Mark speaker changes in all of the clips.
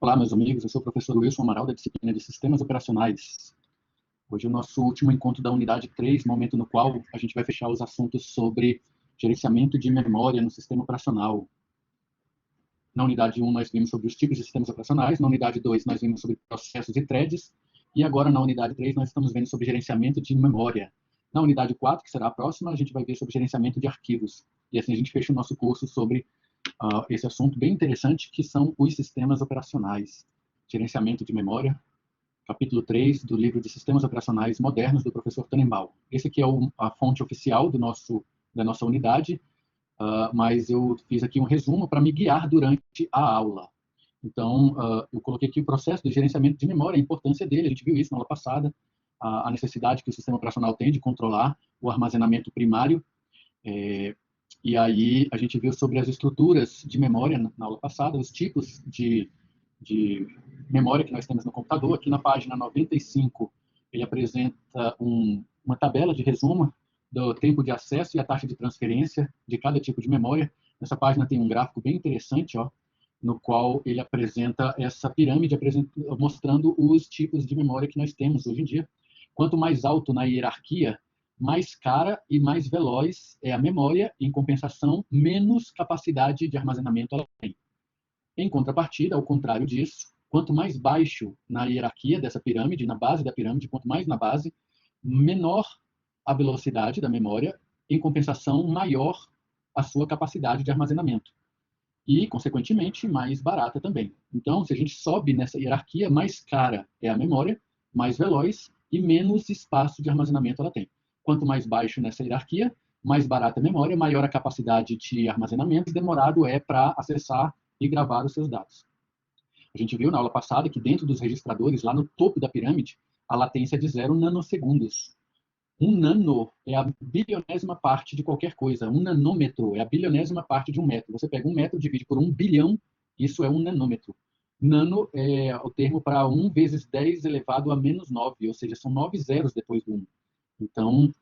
Speaker 1: Olá, meus amigos, eu sou o professor Wilson Amaral, da disciplina de Sistemas Operacionais. Hoje é o nosso último encontro da unidade 3, momento no qual a gente vai fechar os assuntos sobre gerenciamento de memória no sistema operacional. Na unidade 1, nós vimos sobre os tipos de sistemas operacionais, na unidade 2, nós vimos sobre processos e threads, e agora na unidade 3, nós estamos vendo sobre gerenciamento de memória. Na unidade 4, que será a próxima, a gente vai ver sobre gerenciamento de arquivos. E assim a gente fecha o nosso curso sobre esse assunto bem interessante, que são os sistemas operacionais. Gerenciamento de memória, capítulo 3 do livro de Sistemas Operacionais Modernos, do professor Tannenbaum. Esse aqui é a fonte oficial da nossa unidade, mas eu fiz aqui um resumo para me guiar durante a aula. Então, eu coloquei aqui o processo de gerenciamento de memória, a importância dele, a gente viu isso na aula passada, a necessidade que o sistema operacional tem de controlar o armazenamento primário, e aí a gente viu sobre as estruturas de memória na aula passada, os tipos de memória que nós temos no computador. Aqui na página 95, ele apresenta uma tabela de resumo do tempo de acesso e a taxa de transferência de cada tipo de memória. Nessa página tem um gráfico bem interessante, no qual ele apresenta essa pirâmide, mostrando os tipos de memória que nós temos hoje em dia. Quanto mais alto na hierarquia, mais cara e mais veloz é a memória, em compensação, menos capacidade de armazenamento ela tem. Em contrapartida, ao contrário disso, quanto mais baixo na hierarquia dessa pirâmide, na base da pirâmide, quanto mais na base, menor a velocidade da memória, em compensação, maior a sua capacidade de armazenamento. E, consequentemente, mais barata também. Então, se a gente sobe nessa hierarquia, mais cara é a memória, mais veloz e menos espaço de armazenamento ela tem. Quanto mais baixo nessa hierarquia, mais barata a memória, maior a capacidade de armazenamento, demorado é para acessar e gravar os seus dados. A gente viu na aula passada que dentro dos registradores, lá no topo da pirâmide, a latência é de 0 nanosegundos. Um nano é a bilionésima parte de qualquer coisa. Um nanômetro é a bilionésima parte de um metro. Você pega 1 metro, divide por 1 bilhão, isso é um nanômetro. Nano é o termo para 1 vezes 10 elevado a menos 9, ou seja, são 9 zeros depois do 1. Então,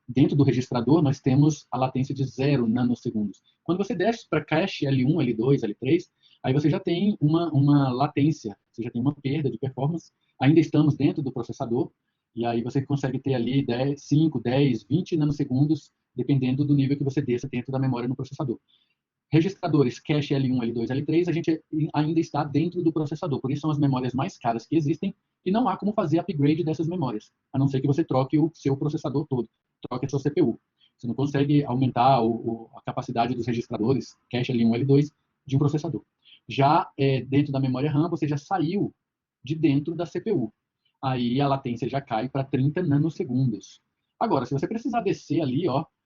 Speaker 1: dentro do registrador, nós temos a latência de 0 nanosegundos. Quando você desce para cache L1, L2, L3, aí você já tem uma latência, você já tem uma perda de performance. Ainda estamos dentro do processador, e aí você consegue ter ali 5, 10, 20 nanosegundos, dependendo do nível que você desça dentro da memória no processador. Registradores cache L1, L2, L3, a gente ainda está dentro do processador, por isso são as memórias mais caras que existem, e não há como fazer upgrade dessas memórias, a não ser que você troque o seu processador todo, troque a sua CPU. Você não consegue aumentar a capacidade dos registradores, cache L1, L2, de um processador. Já dentro da memória RAM, você já saiu de dentro da CPU. Aí a latência já cai para 30 nanosegundos. Agora, se você precisar descer ali,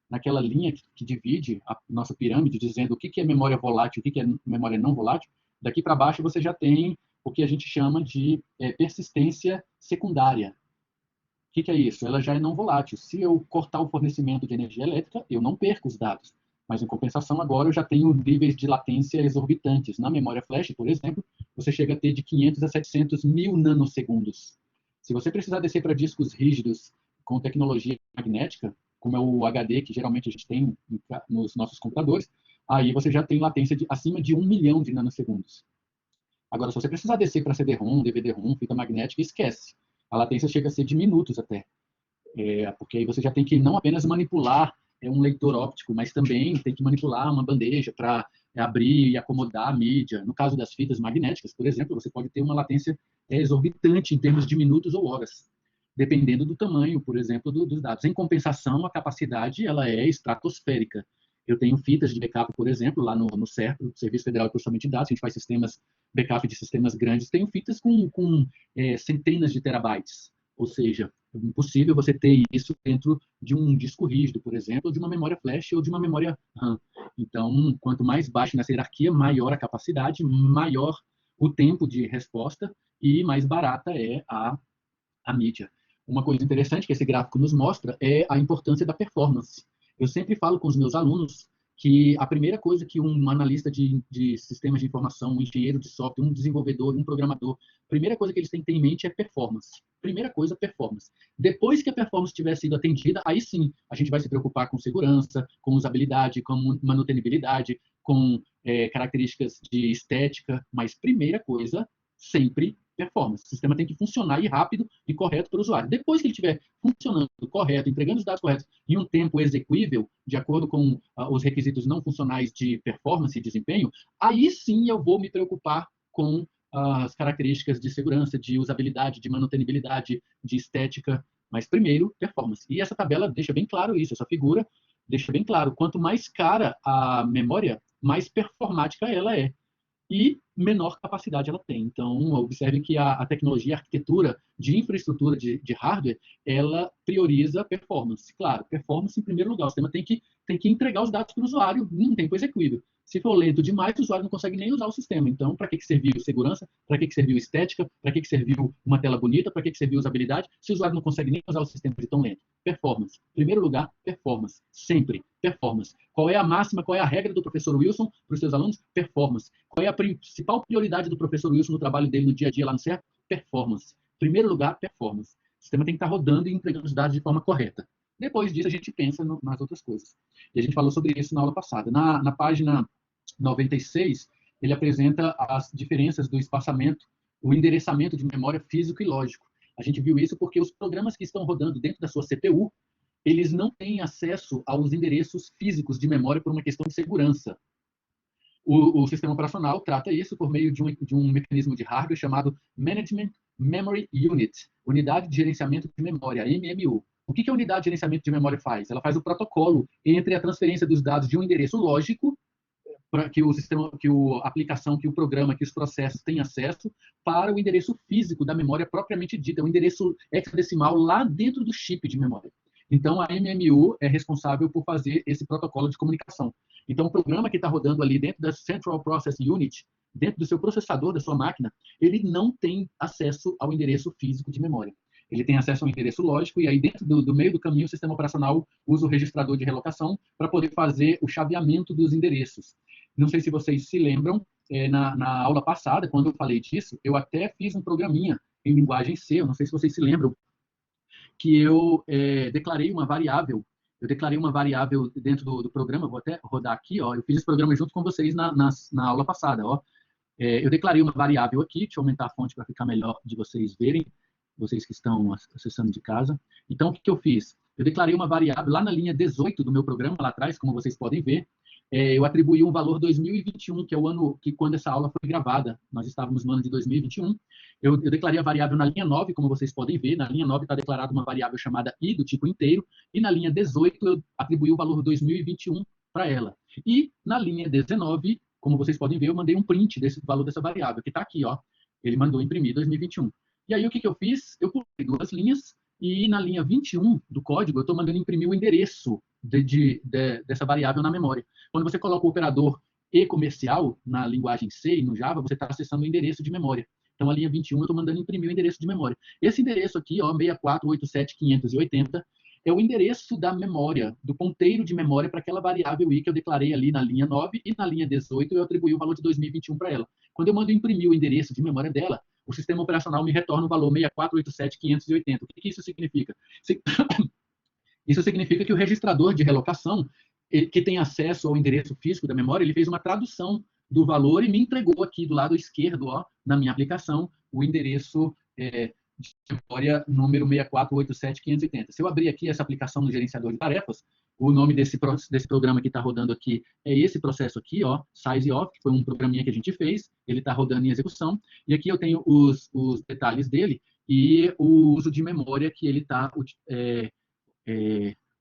Speaker 1: naquela linha que divide a nossa pirâmide, dizendo o que é memória volátil, o que é memória não volátil, daqui para baixo você já tem o que a gente chama de persistência secundária. O que é isso? Ela já é não volátil. Se eu cortar o fornecimento de energia elétrica, eu não perco os dados. Mas, em compensação, agora eu já tenho níveis de latência exorbitantes. Na memória flash, por exemplo, você chega a ter de 500 a 700 mil nanosegundos. Se você precisar descer para discos rígidos com tecnologia magnética, como é o HD que geralmente a gente tem nos nossos computadores, aí você já tem latência acima de 1 milhão de nanosegundos. Agora, se você precisar descer para CD-ROM, DVD-ROM, fita magnética, esquece. A latência chega a ser de minutos até. Porque aí você já tem que não apenas manipular um leitor óptico, mas também tem que manipular uma bandeja para abrir e acomodar a mídia. No caso das fitas magnéticas, por exemplo, você pode ter uma latência exorbitante em termos de minutos ou horas, dependendo do tamanho, por exemplo, dos dados. Em compensação, a capacidade ela é estratosférica. Eu tenho fitas de backup, por exemplo, lá no CERP, no Serviço Federal de Processamento de Dados, a gente faz sistemas, backup de sistemas grandes, tenho fitas com centenas de terabytes, ou seja, é impossível você ter isso dentro de um disco rígido, por exemplo, ou de uma memória flash ou de uma memória RAM. Então, quanto mais baixo nessa hierarquia, maior a capacidade, maior o tempo de resposta e mais barata é a mídia. Uma coisa interessante que esse gráfico nos mostra é a importância da performance. Eu sempre falo com os meus alunos que a primeira coisa que um analista de sistemas de informação, um engenheiro de software, um desenvolvedor, um programador, a primeira coisa que eles têm que ter em mente é performance. Primeira coisa, performance. Depois que a performance tiver sido atendida, aí sim a gente vai se preocupar com segurança, com usabilidade, com manutenibilidade, com características de estética, mas primeira coisa sempre performance. O sistema tem que funcionar e rápido e correto para o usuário. Depois que ele estiver funcionando correto, entregando os dados corretos em um tempo execuível, de acordo com os requisitos não funcionais de performance e desempenho, aí sim eu vou me preocupar com as características de segurança, de usabilidade, de manutenibilidade, de estética, mas primeiro, performance. E essa tabela deixa bem claro isso, essa figura deixa bem claro, quanto mais cara a memória, mais performática ela é e menor capacidade ela tem. Então, observe que a tecnologia, a arquitetura de infraestrutura de hardware, ela prioriza performance. Claro, performance em primeiro lugar. O sistema tem que entregar os dados para o usuário em um tempo execuível. Se for lento demais, o usuário não consegue nem usar o sistema. Então, para que serviu segurança? Para que serviu estética? Para que serviu uma tela bonita? Para que serviu usabilidade? Se o usuário não consegue nem usar o sistema de tão lento. Performance. Em primeiro lugar, performance. Sempre. Performance. Qual é a máxima, qual é a regra do professor Wilson para os seus alunos? Performance. Qual é a principal prioridade do professor Wilson no trabalho dele no dia a dia lá no CERN? Performance. Em primeiro lugar, performance. O sistema tem que estar rodando e entregando os dados de forma correta. Depois disso, a gente pensa nas outras coisas. E a gente falou sobre isso na aula passada. Na página 96, ele apresenta as diferenças do espaçamento, o endereçamento de memória físico e lógico. A gente viu isso porque os programas que estão rodando dentro da sua CPU, eles não têm acesso aos endereços físicos de memória por uma questão de segurança. O sistema operacional trata isso por meio de um mecanismo de hardware chamado Management Memory Unit, Unidade de Gerenciamento de Memória, MMU. O que a unidade de gerenciamento de memória faz? Ela faz o protocolo entre a transferência dos dados de um endereço lógico, para que o sistema, que a aplicação, que o programa, que os processos têm acesso, para o endereço físico da memória propriamente dita, o endereço hexadecimal lá dentro do chip de memória. Então, a MMU é responsável por fazer esse protocolo de comunicação. Então, o programa que está rodando ali dentro da Central Process Unit, dentro do seu processador, da sua máquina, ele não tem acesso ao endereço físico de memória. Ele tem acesso ao endereço lógico, e aí dentro do meio do caminho o sistema operacional usa o registrador de relocação para poder fazer o chaveamento dos endereços. Não sei se vocês se lembram, na aula passada, quando eu falei disso, eu até fiz um programinha em linguagem C, eu não sei se vocês se lembram, que eu declarei uma variável. Eu declarei uma variável dentro do programa, vou até rodar aqui, ó, eu fiz esse programa junto com vocês na aula passada. Ó. Eu declarei uma variável aqui, deixa eu aumentar a fonte para ficar melhor de vocês verem, vocês que estão acessando de casa. Então, o que eu fiz? Eu declarei uma variável lá na linha 18 do meu programa, lá atrás, como vocês podem ver. Eu atribuí um valor 2021, que é o ano que quando essa aula foi gravada, nós estávamos no ano de 2021. Eu declarei a variável na linha 9, como vocês podem ver. Na linha 9 está declarada uma variável chamada i, do tipo inteiro, e na linha 18 eu atribuí o valor 2021 para ela. E na linha 19, como vocês podem ver, eu mandei um print desse valor dessa variável, que está aqui, ó. Ele mandou imprimir 2021. E aí o que eu fiz? Eu pulei duas linhas, e na linha 21 do código, eu estou mandando imprimir o endereço dessa variável na memória. Quando você coloca o operador e comercial na linguagem C e no Java, você está acessando o endereço de memória. Então, a linha 21, eu estou mandando imprimir o endereço de memória. Esse endereço aqui, ó, 6487.580, é o endereço da memória, do ponteiro de memória para aquela variável i que eu declarei ali na linha 9, e na linha 18 eu atribuí o valor de 2021 para ela. Quando eu mando imprimir o endereço de memória dela, o sistema operacional me retorna o valor 6487.580. O que isso significa? Isso significa que o registrador de relocação, que tem acesso ao endereço físico da memória, ele fez uma tradução do valor e me entregou aqui do lado esquerdo, ó, na minha aplicação, o endereço de memória número 6487.580. Se eu abrir aqui essa aplicação no gerenciador de tarefas, o nome desse programa que está rodando aqui é esse processo aqui, ó, SizeOff, que foi um programinha que a gente fez, ele está rodando em execução, e aqui eu tenho os detalhes dele e o uso de memória que ele está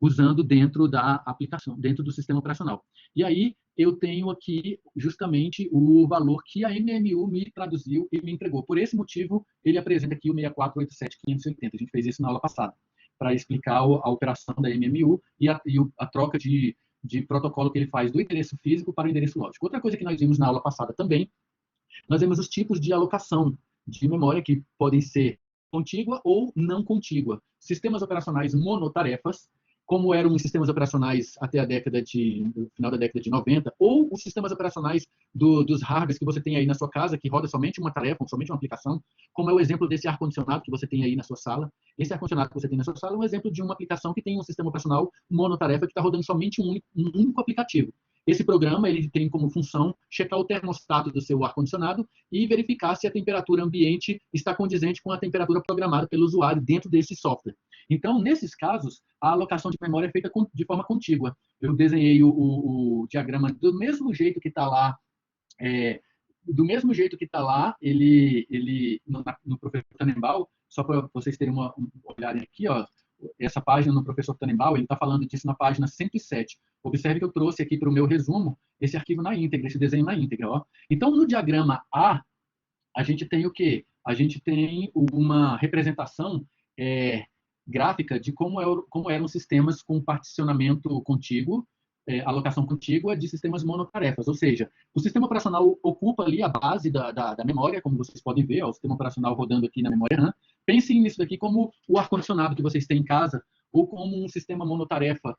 Speaker 1: usando dentro da aplicação, dentro do sistema operacional. E aí eu tenho aqui justamente o valor que a MMU me traduziu e me entregou. Por esse motivo, ele apresenta aqui o 6487.580. A gente fez isso na aula passada, para explicar a operação da MMU e a troca de protocolo que ele faz do endereço físico para o endereço lógico. Outra coisa que nós vimos na aula passada também, nós vimos os tipos de alocação de memória que podem ser contígua ou não contígua. Sistemas operacionais monotarefas, como eram os sistemas operacionais até no final da década de 90, ou os sistemas operacionais dos hardwares que você tem aí na sua casa, que roda somente uma tarefa, somente uma aplicação, como é o exemplo desse ar-condicionado que você tem aí na sua sala. Esse ar-condicionado que você tem na sua sala é um exemplo de uma aplicação que tem um sistema operacional monotarefa que está rodando somente um único aplicativo. Esse programa ele tem como função checar o termostato do seu ar-condicionado e verificar se a temperatura ambiente está condizente com a temperatura programada pelo usuário dentro desse software. Então, nesses casos, a alocação de memória é feita de forma contígua. Eu desenhei o diagrama do mesmo jeito que está lá, no professor Tannenbaum, só para vocês terem uma olharem aqui, ó, essa página no professor Tannenbaum, ele está falando disso na página 107. Observe que eu trouxe aqui para o meu resumo esse arquivo na íntegra, esse desenho na íntegra. Ó. Então, no diagrama a gente tem o quê? A gente tem uma representação gráfica de como eram sistemas com particionamento contíguo, alocação contígua de sistemas monotarefas. Ou seja, o sistema operacional ocupa ali a base da memória, como vocês podem ver, ó, o sistema operacional rodando aqui na memória RAM. Pensem nisso daqui como o ar-condicionado que vocês têm em casa, ou como um sistema monotarefa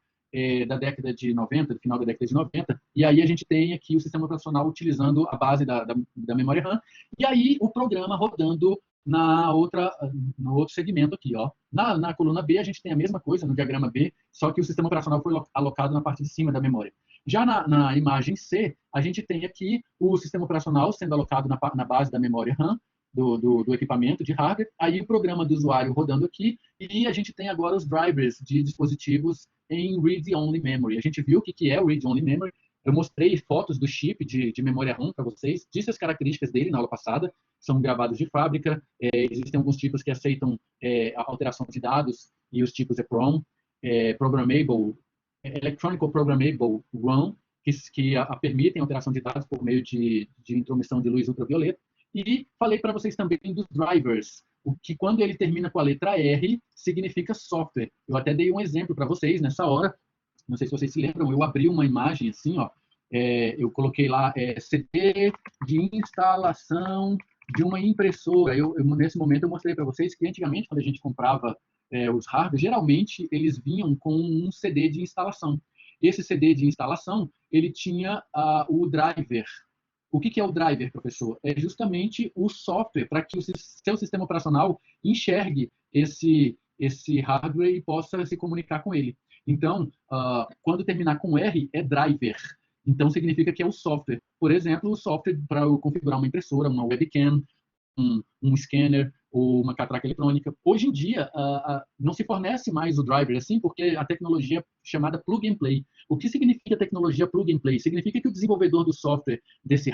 Speaker 1: da década de 90, do final da década de 90, e aí a gente tem aqui o sistema operacional utilizando a base da memória RAM, e aí o programa rodando no outro segmento aqui. Ó. Na coluna B, a gente tem a mesma coisa, no diagrama B, só que o sistema operacional foi alocado na parte de cima da memória. Já na imagem C, a gente tem aqui o sistema operacional sendo alocado na base da memória RAM, do equipamento de hardware, aí o programa do usuário rodando aqui, e a gente tem agora os drivers de dispositivos em read-only memory. A gente viu o que é o read-only memory. Eu mostrei fotos do chip de memória RAM para vocês, disse as características dele na aula passada, são gravados de fábrica, existem alguns tipos que aceitam a alteração de dados, e os tipos EPROM, Programmable, Electronic Programmable ROM, que permitem alteração de dados por meio de intromissão de luz ultravioleta. E falei para vocês também dos drivers, o que quando ele termina com a letra R, significa software. Eu até dei um exemplo para vocês nessa hora, não sei se vocês se lembram, eu abri uma imagem assim, ó, eu coloquei lá CD de instalação de uma impressora. Nesse momento eu mostrei para vocês que antigamente, quando a gente comprava os hardware, geralmente eles vinham com um CD de instalação. Esse CD de instalação, ele tinha o driver. O que é o driver, professor? É justamente o software para que o seu sistema operacional enxergue esse hardware e possa se comunicar com ele. Então, quando terminar com R, é driver. Então, significa que é o software. Por exemplo, o software para eu configurar uma impressora, uma webcam, um scanner ou uma catraca eletrônica. Hoje em dia, não se fornece mais o driver assim, porque a tecnologia chamada plug and play. O que significa tecnologia plug and play? Significa que o desenvolvedor do software desse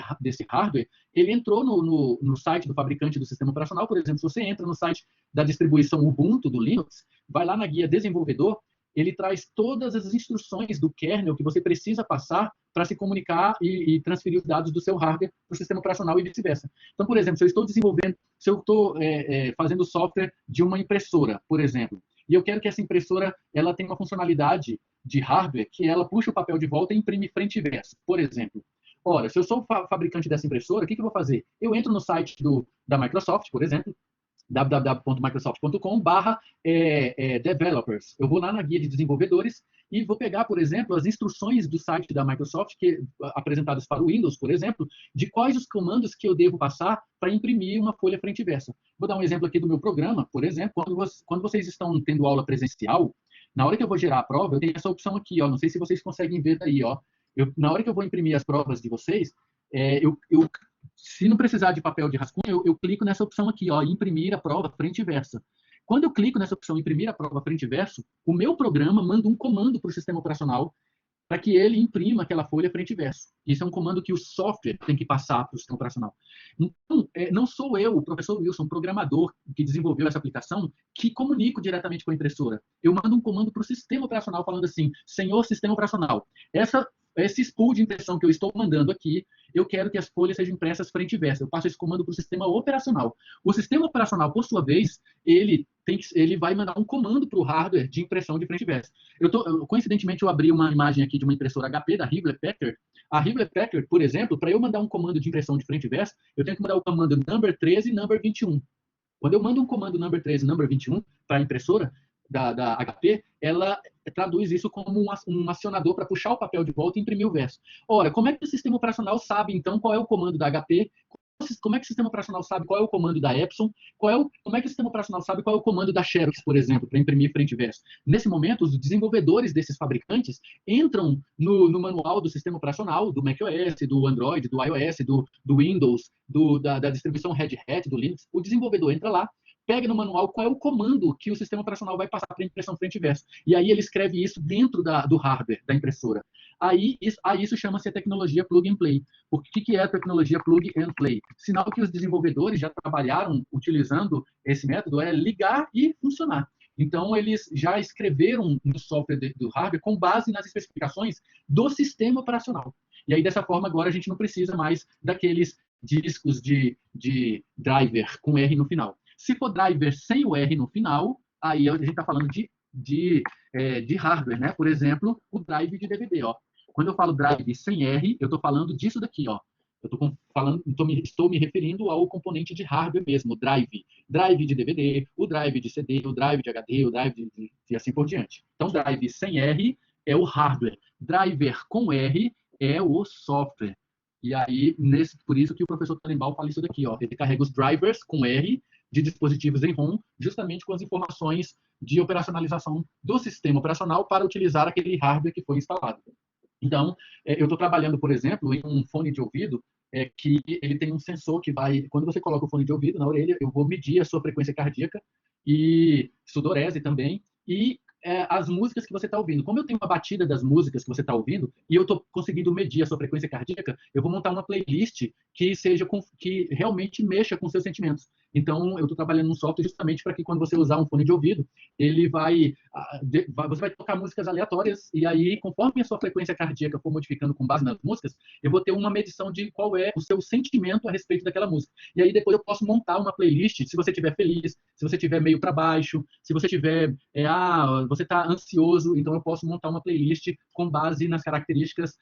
Speaker 1: hardware, ele entrou no site do fabricante do sistema operacional. Por exemplo, se você entra no site da distribuição Ubuntu do Linux, vai lá na guia desenvolvedor, ele traz todas as instruções do kernel que você precisa passar para se comunicar e transferir os dados do seu hardware para o sistema operacional e vice-versa. Então, por exemplo, se eu estou fazendo software de uma impressora, por exemplo, e eu quero que essa impressora ela tenha uma funcionalidade de hardware que ela puxa o papel de volta e imprime frente e verso, por exemplo. Ora, se eu sou o fabricante dessa impressora, o que eu vou fazer? Eu entro no site da Microsoft, por exemplo, www.microsoft.com/developers. Eu vou lá na guia de desenvolvedores e vou pegar, por exemplo, as instruções do site da Microsoft, apresentadas para o Windows, por exemplo, de quais os comandos que eu devo passar para imprimir uma folha frente e verso. Vou dar um exemplo aqui do meu programa, por exemplo, quando vocês estão tendo aula presencial, na hora que eu vou gerar a prova, eu tenho essa opção aqui, ó, não sei se vocês conseguem ver daí, ó. Na hora que eu vou imprimir as provas de vocês, se não precisar de papel de rascunho, eu clico nessa opção aqui, ó, imprimir a prova frente e verso. Quando eu clico nessa opção imprimir a prova frente e verso, o meu programa manda um comando para o sistema operacional para que ele imprima aquela folha frente e verso. Isso é um comando que o software tem que passar para o sistema operacional. Então, não sou eu, o professor Wilson, programador que desenvolveu essa aplicação, que comunico diretamente com a impressora. Eu mando um comando para o sistema operacional falando assim, senhor sistema operacional, esse spool de impressão que eu estou mandando aqui, eu quero que as folhas sejam impressas frente e verso. Eu passo esse comando para o sistema operacional. O sistema operacional, por sua vez, ele vai mandar um comando para o hardware de impressão de frente e verso. Coincidentemente, eu abri uma imagem aqui de uma impressora HP da Hewlett-Packard. A Hewlett-Packard, por exemplo, para eu mandar um comando de impressão de frente e verso, eu tenho que mandar o comando number 13 e number 21. Quando eu mando um comando number 13 e number 21 para a impressora da HP, ela traduz isso como um acionador para puxar o papel de volta e imprimir o verso. Ora, como é que o sistema operacional sabe, então, qual é o comando da HP, como é que o sistema operacional sabe qual é o comando da Epson, como é que o sistema operacional sabe qual é o comando da Xerox, por exemplo, para imprimir frente e verso. Nesse momento, os desenvolvedores desses fabricantes entram no manual do sistema operacional, do macOS, do Android, do iOS, do Windows, da distribuição Red Hat, do Linux. O desenvolvedor entra lá, pega no manual qual é o comando que o sistema operacional vai passar para a impressão frente e verso. E aí ele escreve isso dentro do hardware da impressora. Aí isso chama-se a tecnologia plug and play. O que é a tecnologia plug and play? Sinal que os desenvolvedores já trabalharam utilizando esse método é ligar e funcionar. Então, eles já escreveram no software do hardware com base nas especificações do sistema operacional. E aí, dessa forma, agora a gente não precisa mais daqueles discos de driver com R no final. Se for driver sem o R no final, aí a gente está falando de hardware, né? Por exemplo, o drive de DVD. Ó. Quando eu falo drive sem R, eu estou falando disso daqui. Ó. Eu estou me referindo ao componente de hardware mesmo, o drive. Drive de DVD, o drive de CD, o drive de HD, o drive e assim por diante. Então, drive sem R é o hardware. Driver com R é o software. E aí, por isso que o professor Tannenbaum fala isso daqui. Ó. Ele carrega os drivers com R de dispositivos em ROM, justamente com as informações de operacionalização do sistema operacional para utilizar aquele hardware que foi instalado. Então, eu estou trabalhando, por exemplo, em um fone de ouvido que ele tem um sensor que vai... Quando você coloca o fone de ouvido na orelha, eu vou medir a sua frequência cardíaca e sudorese também, e as músicas que você está ouvindo. Como eu tenho uma batida das músicas que você está ouvindo e eu estou conseguindo medir a sua frequência cardíaca, eu vou montar uma playlist que realmente mexa com seus sentimentos. Então, eu estou trabalhando num software justamente para que quando você usar um fone de ouvido, você vai tocar músicas aleatórias e aí, conforme a sua frequência cardíaca for modificando com base nas músicas, eu vou ter uma medição de qual é o seu sentimento a respeito daquela música. E aí, depois eu posso montar uma playlist, se você estiver feliz, se você estiver meio para baixo, se você estiver... você está ansioso, então eu posso montar uma playlist com base nas características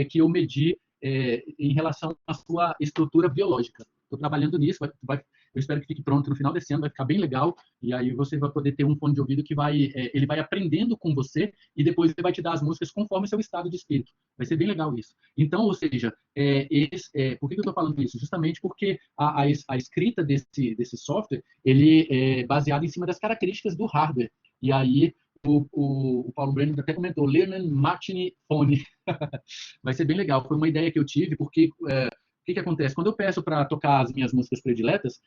Speaker 1: que eu medi em relação à sua estrutura biológica. Estou trabalhando nisso, eu espero que fique pronto no final desse ano, vai ficar bem legal, e aí você vai poder ter um fone de ouvido que ele vai aprendendo com você, e depois ele vai te dar as músicas conforme o seu estado de espírito. Vai ser bem legal isso. Então, ou seja, por que eu estou falando isso? Justamente porque a escrita desse software, ele é baseado em cima das características do hardware. E aí, o Paulo Brennan até comentou, Learning Machine Phone. Vai ser bem legal. Foi uma ideia que eu tive, porque o que acontece? Quando eu peço para tocar as minhas músicas prediletas,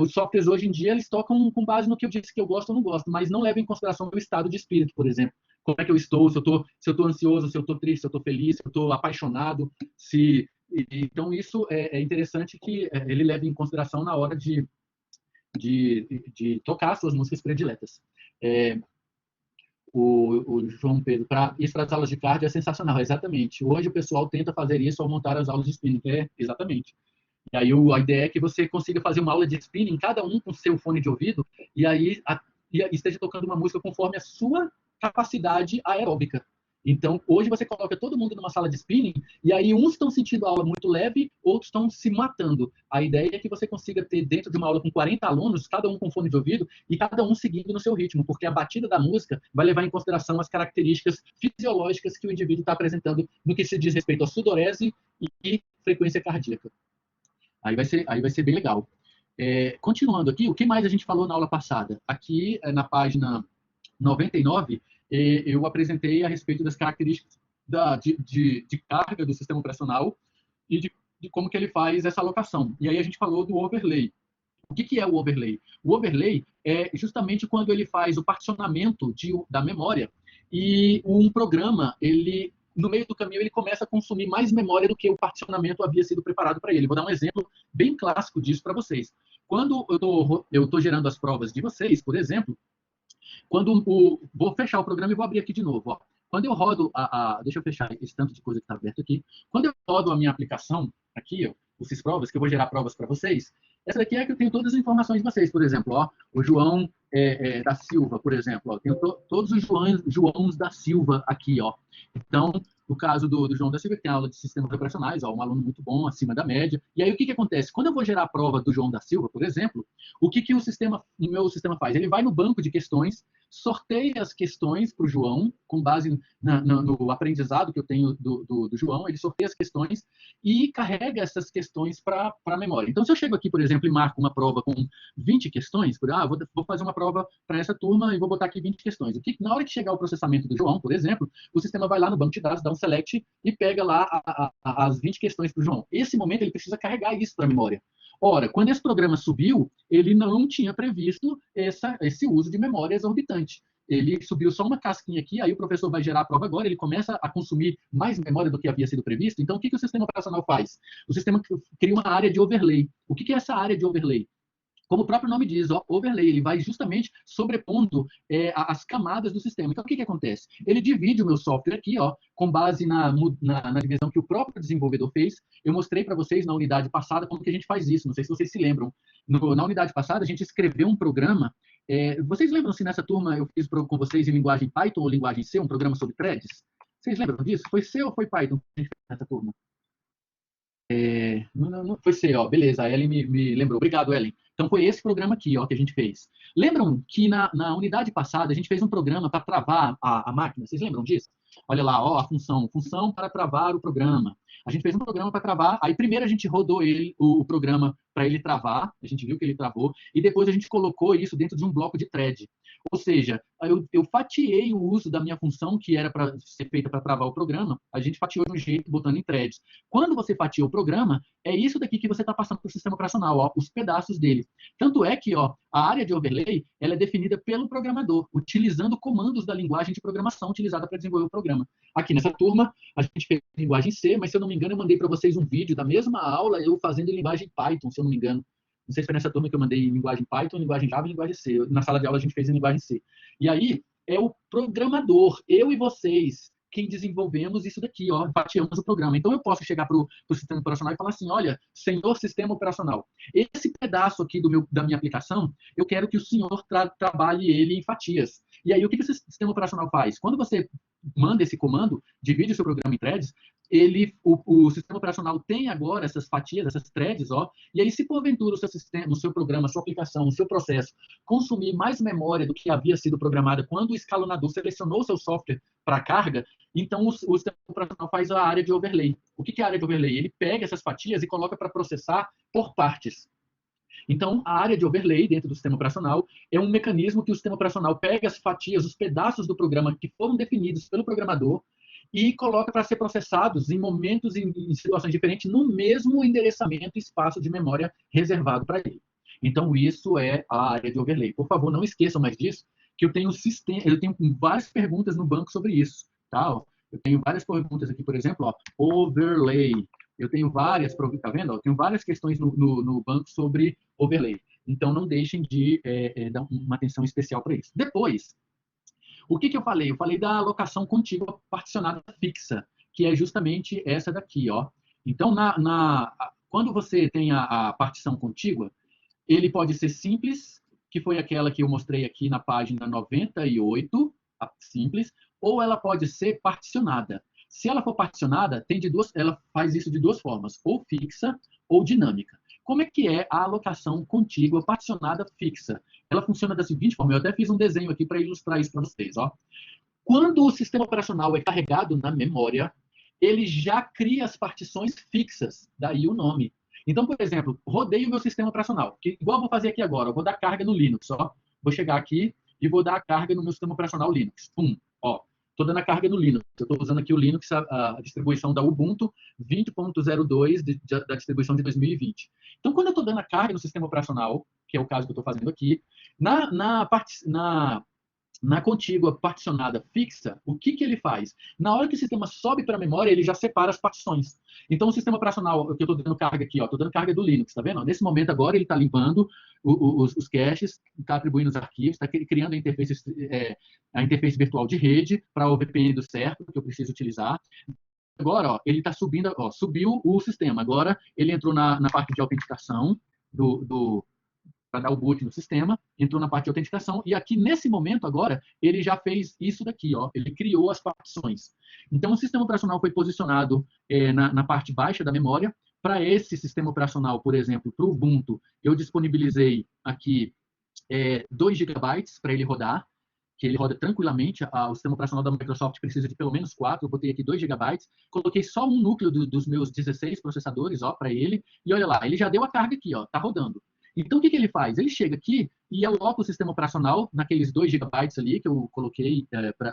Speaker 1: os softwares hoje em dia eles tocam com base no que eu disse que eu gosto ou não gosto, mas não levam em consideração o meu estado de espírito, por exemplo. Como é que eu estou, se eu estou ansioso, se eu estou triste, se eu estou feliz, se eu estou apaixonado. Então, isso é interessante que ele leve em consideração na hora de tocar suas músicas prediletas. O João Pedro, isso para as aulas de cardio é sensacional, exatamente. Hoje o pessoal tenta fazer isso ao montar as aulas de spinning, exatamente. E aí a ideia é que você consiga fazer uma aula de spinning, cada um com seu fone de ouvido, e aí esteja tocando uma música conforme a sua capacidade aeróbica. Então, hoje você coloca todo mundo numa sala de spinning, e aí uns estão sentindo a aula muito leve, outros estão se matando. A ideia é que você consiga ter, dentro de uma aula com 40 alunos, cada um com fone de ouvido, e cada um seguindo no seu ritmo, porque a batida da música vai levar em consideração as características fisiológicas que o indivíduo está apresentando no que se diz respeito à sudorese e frequência cardíaca. Aí vai ser bem legal. Continuando aqui, o que mais a gente falou na aula passada? Aqui, na página 99, eu apresentei a respeito das características de carga do sistema operacional e de como que ele faz essa alocação. E aí a gente falou do overlay. O que é o overlay? O overlay é justamente quando ele faz o particionamento da memória e um programa, no meio do caminho, ele começa a consumir mais memória do que o particionamento havia sido preparado para ele. Vou dar um exemplo bem clássico disso para vocês. Quando eu estou gerando as provas de vocês, por exemplo, vou fechar o programa e vou abrir aqui de novo. Ó. Quando eu rodo deixa eu fechar esse tanto de coisa que está aberto aqui. Quando eu rodo a minha aplicação aqui, ó, o Sysprova, que eu vou gerar provas para vocês, essa daqui é que eu tenho todas as informações de vocês. Por exemplo, ó, o João da Silva, por exemplo. Ó, tenho todos os Joãos da Silva aqui. Ó. Então, no caso do João da Silva, que tem aula de sistemas operacionais, ó, um aluno muito bom, acima da média. E aí, o que acontece? Quando eu vou gerar a prova do João da Silva, por exemplo, o que o meu sistema faz? Ele vai no banco de questões, sorteia as questões para o João, com base no aprendizado que eu tenho do João, ele sorteia as questões e carrega essas questões para a memória. Então, se eu chego aqui, por exemplo, e marco uma prova com 20 questões, vou fazer uma prova para essa turma e vou botar aqui 20 questões. Na hora que chegar o processamento do João, por exemplo, o sistema vai lá no banco de dados, dá um select e pega lá as 20 questões para o João. Esse momento, ele precisa carregar isso para a memória. Ora, quando esse programa subiu, ele não tinha previsto esse uso de memória exorbitante. Ele subiu só uma casquinha aqui, aí o professor vai gerar a prova agora, ele começa a consumir mais memória do que havia sido previsto. Então, o que o sistema operacional faz? O sistema cria uma área de overlay. O que é essa área de overlay? Como o próprio nome diz, overlay, ele vai justamente sobrepondo as camadas do sistema. Então, o que acontece? Ele divide o meu software aqui, com base na divisão que o próprio desenvolvedor fez. Eu mostrei para vocês na unidade passada como que a gente faz isso. Não sei se vocês se lembram. Na unidade passada, a gente escreveu um programa. Vocês lembram se nessa turma eu fiz com vocês em linguagem Python ou linguagem C, um programa sobre threads? Vocês lembram disso? Foi C ou foi Python que a gente fez nessa turma? Não, foi C, beleza, a Ellen me lembrou. Obrigado, Ellen. Então, foi esse programa aqui que a gente fez. Lembram que na unidade passada a gente fez um programa para travar a máquina? Vocês lembram disso? Olha lá, a função para travar o programa. A gente fez um programa para travar, aí primeiro a gente rodou o programa para ele travar, a gente viu que ele travou, e depois a gente colocou isso dentro de um bloco de thread. Ou seja, eu fatiei o uso da minha função, que era para ser feita para travar o programa, a gente fatiou de um jeito, botando em threads. Quando você fatia o programa, é isso daqui que você está passando para o sistema operacional, os pedaços dele. Tanto é que a área de overlay ela é definida pelo programador, utilizando comandos da linguagem de programação utilizada para desenvolver o programa. Aqui nessa turma, a gente fez linguagem C, mas se eu não me engano, eu mandei para vocês um vídeo da mesma aula, eu fazendo em linguagem Python, se eu não me engano. Não sei se foi nessa turma que eu mandei em linguagem Python, linguagem Java e linguagem C. Na sala de aula a gente fez em linguagem C. E aí, é o programador, eu e vocês, quem desenvolvemos isso daqui, fatiamos o programa. Então, eu posso chegar para o sistema operacional e falar assim, olha, senhor sistema operacional, esse pedaço aqui da minha aplicação, eu quero que o senhor trabalhe ele em fatias. E aí, o que o sistema operacional faz? Quando você manda esse comando, divide o seu programa em threads, o sistema operacional tem agora essas fatias, essas threads, e aí se porventura o seu sistema, o seu programa, a sua aplicação, o seu processo consumir mais memória do que havia sido programada quando o escalonador selecionou o seu software para carga, então o sistema operacional faz a área de overlay. O que é a área de overlay? Ele pega essas fatias e coloca para processar por partes. Então, a área de overlay dentro do sistema operacional é um mecanismo que o sistema operacional pega as fatias, os pedaços do programa que foram definidos pelo programador e coloca para ser processados em momentos, em situações diferentes, no mesmo endereçamento e espaço de memória reservado para ele. Então, isso é a área de overlay. Por favor, não esqueçam mais disso, que eu tenho várias perguntas no banco sobre isso. Tá? Eu tenho várias perguntas aqui, por exemplo, overlay. Eu tenho várias, tá vendo? Eu tenho várias questões no banco sobre overlay. Então, não deixem de dar uma atenção especial para isso. Depois, o que eu falei? Eu falei da alocação contígua particionada fixa, que é justamente essa daqui. Então, quando você tem a partição contígua, ele pode ser simples, que foi aquela que eu mostrei aqui na página 98, a simples, ou ela pode ser particionada. Se ela for particionada, ela faz isso de duas formas, ou fixa ou dinâmica. Como é que é a alocação contígua particionada fixa? Ela funciona da seguinte forma, eu até fiz um desenho aqui para ilustrar isso para vocês. Quando o sistema operacional é carregado na memória, ele já cria as partições fixas, daí o nome. Então, por exemplo, rodei o meu sistema operacional, que igual eu vou fazer aqui agora, eu vou dar carga no Linux. Vou chegar aqui e vou dar a carga no meu sistema operacional Linux. Estou dando a carga no Linux. Eu estou usando aqui o Linux, a distribuição da Ubuntu 20.02 da distribuição de 2020. Então, quando eu estou dando a carga no sistema operacional, que é o caso que eu estou fazendo aqui, na contígua particionada fixa, o que ele faz? Na hora que o sistema sobe para a memória, ele já separa as partições. Então, o sistema operacional, que eu estou dando carga aqui, estou dando carga do Linux, tá vendo? Nesse momento agora, ele está limpando os caches, está atribuindo os arquivos, está criando a interface virtual de rede para o VPN do certo, que eu preciso utilizar. Agora, ele está subindo, subiu o sistema. Agora, ele entrou na parte de autenticação para dar o boot no sistema, entrou na parte de autenticação, e aqui, nesse momento agora, ele já fez isso daqui, ele criou as partições. Então, o sistema operacional foi posicionado na parte baixa da memória. Para esse sistema operacional, por exemplo, para o Ubuntu, eu disponibilizei aqui 2 GB para ele rodar. que ele roda tranquilamente. O sistema operacional da Microsoft precisa de pelo menos 4, eu botei aqui 2 GB, coloquei só um núcleo dos meus 16 processadores para ele, e olha lá, ele já deu a carga aqui, está rodando. Então, o que ele faz? Ele chega aqui e aloca o sistema operacional naqueles 2 GB ali que eu coloquei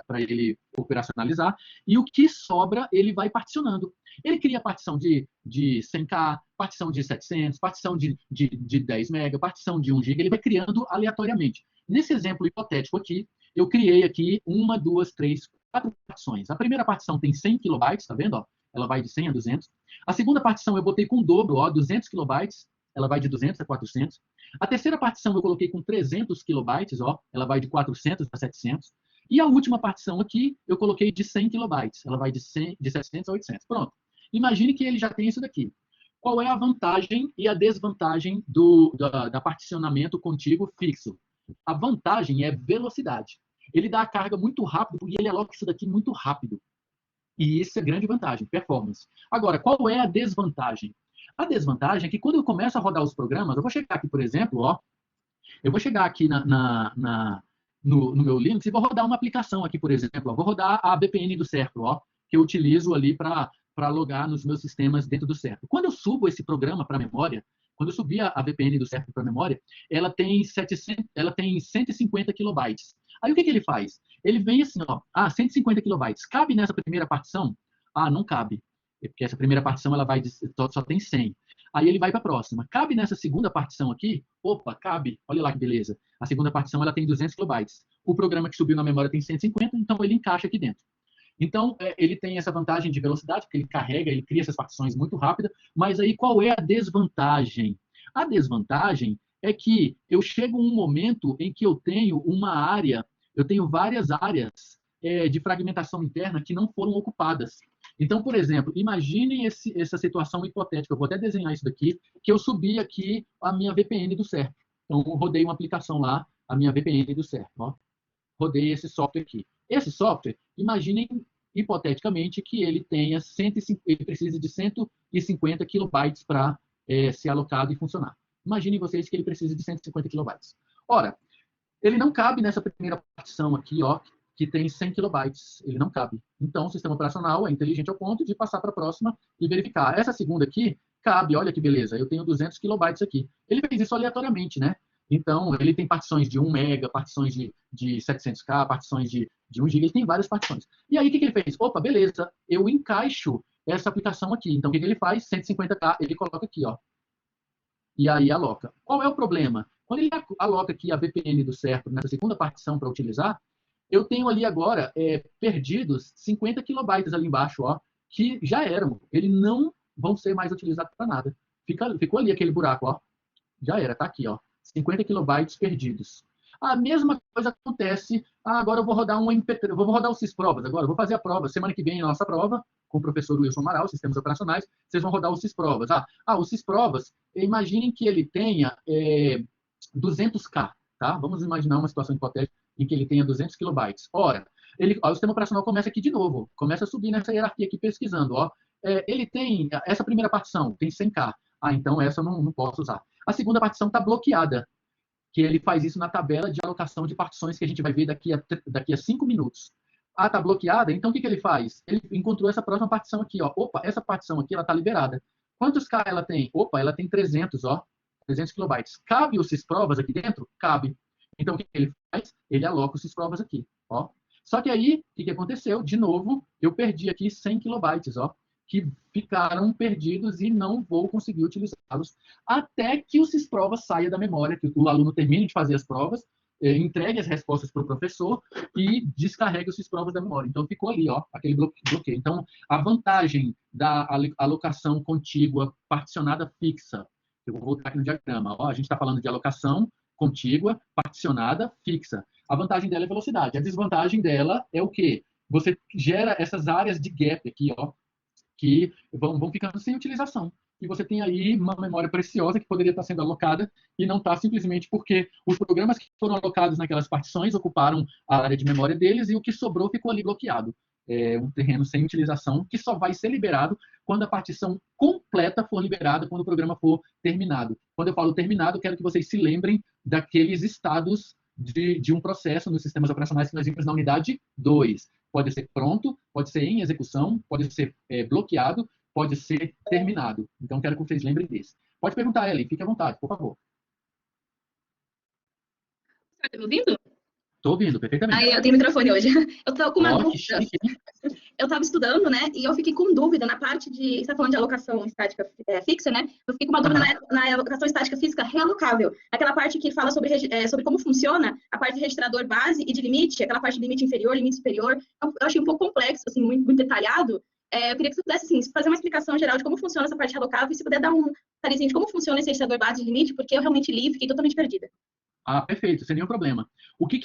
Speaker 1: para ele operacionalizar, e o que sobra ele vai particionando. Ele cria partição de 100K, partição de 700, partição de 10 MB, partição de 1 GB, ele vai criando aleatoriamente. Nesse exemplo hipotético aqui, eu criei aqui 1, 2, 3, 4 partições. A primeira partição tem 100 KB, tá vendo? Ela vai de 100 a 200. A segunda partição eu botei com o dobro, 200 KB, ela vai de 200 a 400. A terceira partição eu coloquei com 300 KB, ela vai de 400 a 700. E a última partição aqui eu coloquei de 100 KB, ela vai de 700 a 800. Pronto. Imagine que ele já tem isso daqui. Qual é a vantagem e a desvantagem da particionamento contíguo fixo? A vantagem é velocidade. Ele dá a carga muito rápido e ele aloca isso daqui muito rápido. E isso é grande vantagem, performance. Agora, qual é a desvantagem? A desvantagem é que quando eu começo a rodar os programas, eu vou chegar aqui, por exemplo, eu vou chegar aqui no meu Linux e vou rodar uma aplicação aqui, por exemplo. Vou rodar a VPN do Certo, que eu utilizo ali para logar nos meus sistemas dentro do Certo. Quando eu subo esse programa para a memória, quando eu subir a VPN do Certo para a memória, ela tem 150 KB. Aí o que ele faz? Ele vem assim, 150 KB. Cabe nessa primeira partição? Não cabe. Porque essa primeira partição ela só tem 100. Aí ele vai para a próxima. Cabe nessa segunda partição aqui? Opa, cabe. Olha lá que beleza. A segunda partição ela tem 200 KB. O programa que subiu na memória tem 150, então ele encaixa aqui dentro. Então, ele tem essa vantagem de velocidade, porque ele carrega, ele cria essas partições muito rápido, mas aí qual é a desvantagem? A desvantagem é que eu chego a um momento em que eu tenho várias áreas de fragmentação interna que não foram ocupadas. Então, por exemplo, imaginem essa situação hipotética, eu vou até desenhar isso daqui, que eu subi aqui a minha VPN do Certo. Então, eu rodei uma aplicação lá, a minha VPN do Certo. Rodei esse software aqui. Esse software, imaginem hipoteticamente que ele precisa de 150 kilobytes para ser alocado e funcionar. Imaginem vocês que ele precisa de 150 kilobytes. Ora, ele não cabe nessa primeira partição aqui, que tem 100 kilobytes. Ele não cabe. Então, o sistema operacional é inteligente ao ponto de passar para a próxima e verificar. Essa segunda aqui cabe, olha que beleza, eu tenho 200 kilobytes aqui. Ele fez isso aleatoriamente, né? Então, ele tem partições de 1 mega, partições de 700K, partições de 1 GB, ele tem várias partições. E aí, o que ele fez? Opa, beleza, eu encaixo essa aplicação aqui. Então, o que ele faz? 150K, ele coloca aqui, e aí aloca. Qual é o problema? Quando ele aloca aqui a VPN do Certo nessa segunda partição para utilizar, eu tenho ali agora perdidos 50 kilobytes ali embaixo, que já eram. Eles não vão ser mais utilizados para nada. Ficou ali aquele buraco, já era, tá aqui, 50 kilobytes perdidos. A mesma coisa acontece, agora eu vou rodar um MP3, eu vou rodar o Sysprovas agora, eu vou fazer a prova, semana que vem a nossa prova, com o professor Wilson Amaral, Sistemas Operacionais, vocês vão rodar o Sysprovas. O Sysprovas, imaginem que ele tenha 200K, tá? Vamos imaginar uma situação hipotética em que ele tenha 200 kilobytes. Ora, o sistema operacional começa aqui de novo, começa a subir nessa hierarquia aqui pesquisando, ele tem, essa primeira partição tem 100K, então essa eu não posso usar. A segunda partição está bloqueada, que ele faz isso na tabela de alocação de partições que a gente vai ver daqui a 5 minutos. Está bloqueada, então o que ele faz? Ele encontrou essa próxima partição aqui. Opa, essa partição aqui está liberada. Quantos K ela tem? Opa, ela tem 300, 300 kilobytes. Cabe os Sysprovas aqui dentro? Cabe. Então o que ele faz? Ele aloca os Sysprovas aqui. Só que aí, o que aconteceu? De novo, eu perdi aqui 100 kilobytes, que ficaram perdidos e não vou conseguir utilizá-los até que o Sysprova saia da memória, que o aluno termine de fazer as provas, entregue as respostas para o professor e descarregue os Sysprovas da memória. Então, ficou ali, aquele bloqueio. Então, a vantagem da alocação contígua particionada fixa, eu vou voltar aqui no diagrama, a gente está falando de alocação contígua, particionada, fixa. A vantagem dela é velocidade. A desvantagem dela é o quê? Você gera essas áreas de gap aqui, que vão ficando sem utilização. E você tem aí uma memória preciosa que poderia estar sendo alocada e não está simplesmente porque os programas que foram alocados naquelas partições ocuparam a área de memória deles e o que sobrou ficou ali bloqueado. É um terreno sem utilização que só vai ser liberado quando a partição completa for liberada, quando o programa for terminado. Quando eu falo terminado, quero que vocês se lembrem daqueles estados de um processo nos sistemas operacionais que nós vimos na unidade 2. Pode ser pronto, pode ser em execução, pode ser bloqueado, pode ser terminado. Então, quero que vocês lembrem disso. Pode perguntar, Ellen, fique à vontade, por favor.
Speaker 2: Está me ouvindo?
Speaker 1: Estou ouvindo, perfeitamente.
Speaker 2: Eu tenho microfone hoje. Eu estou com uma dúvida.
Speaker 1: Chique, hein?
Speaker 2: Eu estava estudando, né? E eu fiquei com dúvida na parte de... Você está falando de alocação estática fixa, né? Eu fiquei com uma dúvida na alocação estática física realocável. Aquela parte que fala sobre como funciona a parte de registrador base e de limite, aquela parte de limite inferior, limite superior. Eu achei um pouco complexo, assim, muito, muito detalhado. Eu queria que você pudesse, assim, fazer uma explicação geral de como funciona essa parte realocável e se puder dar um detalhezinho de como funciona esse registrador base e limite, porque eu realmente li e fiquei totalmente perdida.
Speaker 1: Perfeito, sem nenhum problema. O que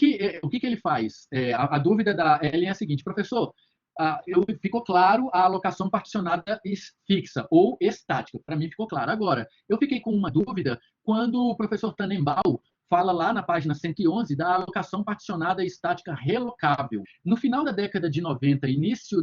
Speaker 1: ele faz? A dúvida da Ellen é a seguinte, professor, ficou claro a alocação particionada fixa ou estática. Para mim ficou claro. Agora, eu fiquei com uma dúvida quando o professor Tannenbaum fala lá na página 111 da alocação particionada estática relocável. No final da década de 90, início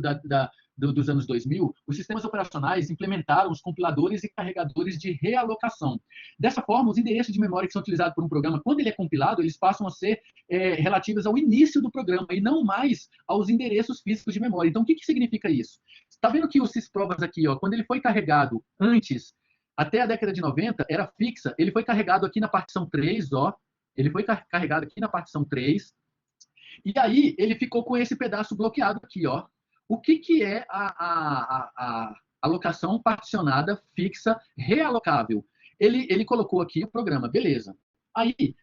Speaker 1: dos anos 2000, os sistemas operacionais implementaram os compiladores e carregadores de realocação. Dessa forma, os endereços de memória que são utilizados por um programa, quando ele é compilado, eles passam a ser relativos ao início do programa e não mais aos endereços físicos de memória. Então, o que significa isso? Está vendo que o sysprovas aqui, ó, quando ele foi carregado antes, até a década de 90, era fixa, ele foi carregado aqui na partição 3, ó, ele foi carregado aqui na partição 3, e aí ele ficou com esse pedaço bloqueado aqui, ó. O que é a alocação particionada fixa realocável? Ele colocou aqui o programa, beleza. Aí,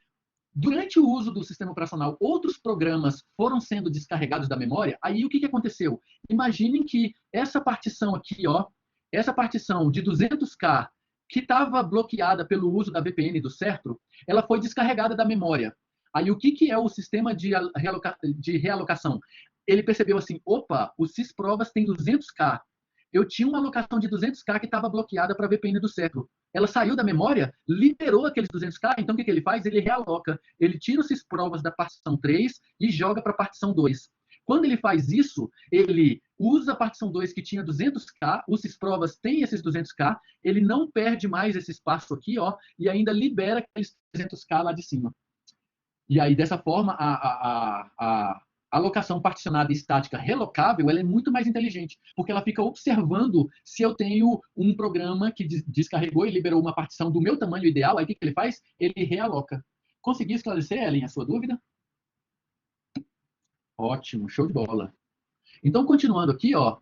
Speaker 1: durante o uso do sistema operacional, outros programas foram sendo descarregados da memória. Aí, o que aconteceu? Imaginem que essa partição aqui, ó, essa partição de 200K, que estava bloqueada pelo uso da VPN do Certro, ela foi descarregada da memória. Aí, o que é o sistema de realocação? Ele percebeu assim, opa, o sysprovas tem 200K. Eu tinha uma alocação de 200K que estava bloqueada para a VPN do Certro. Ela saiu da memória, liberou aqueles 200K, então o que ele faz? Ele realoca. Ele tira os sysprovas da partição 3 e joga para a partição 2. Quando ele faz isso, ele usa a partição 2 que tinha 200K, os sysprovas têm esses 200K, ele não perde mais esse espaço aqui, ó, e ainda libera aqueles 300K lá de cima. E aí, dessa forma, a alocação particionada estática relocável, ela é muito mais inteligente, porque ela fica observando se eu tenho um programa que descarregou e liberou uma partição do meu tamanho ideal, aí o que ele faz? Ele realoca. Consegui esclarecer, Ellen, a sua dúvida? Ótimo, show de bola. Então, continuando aqui, ó,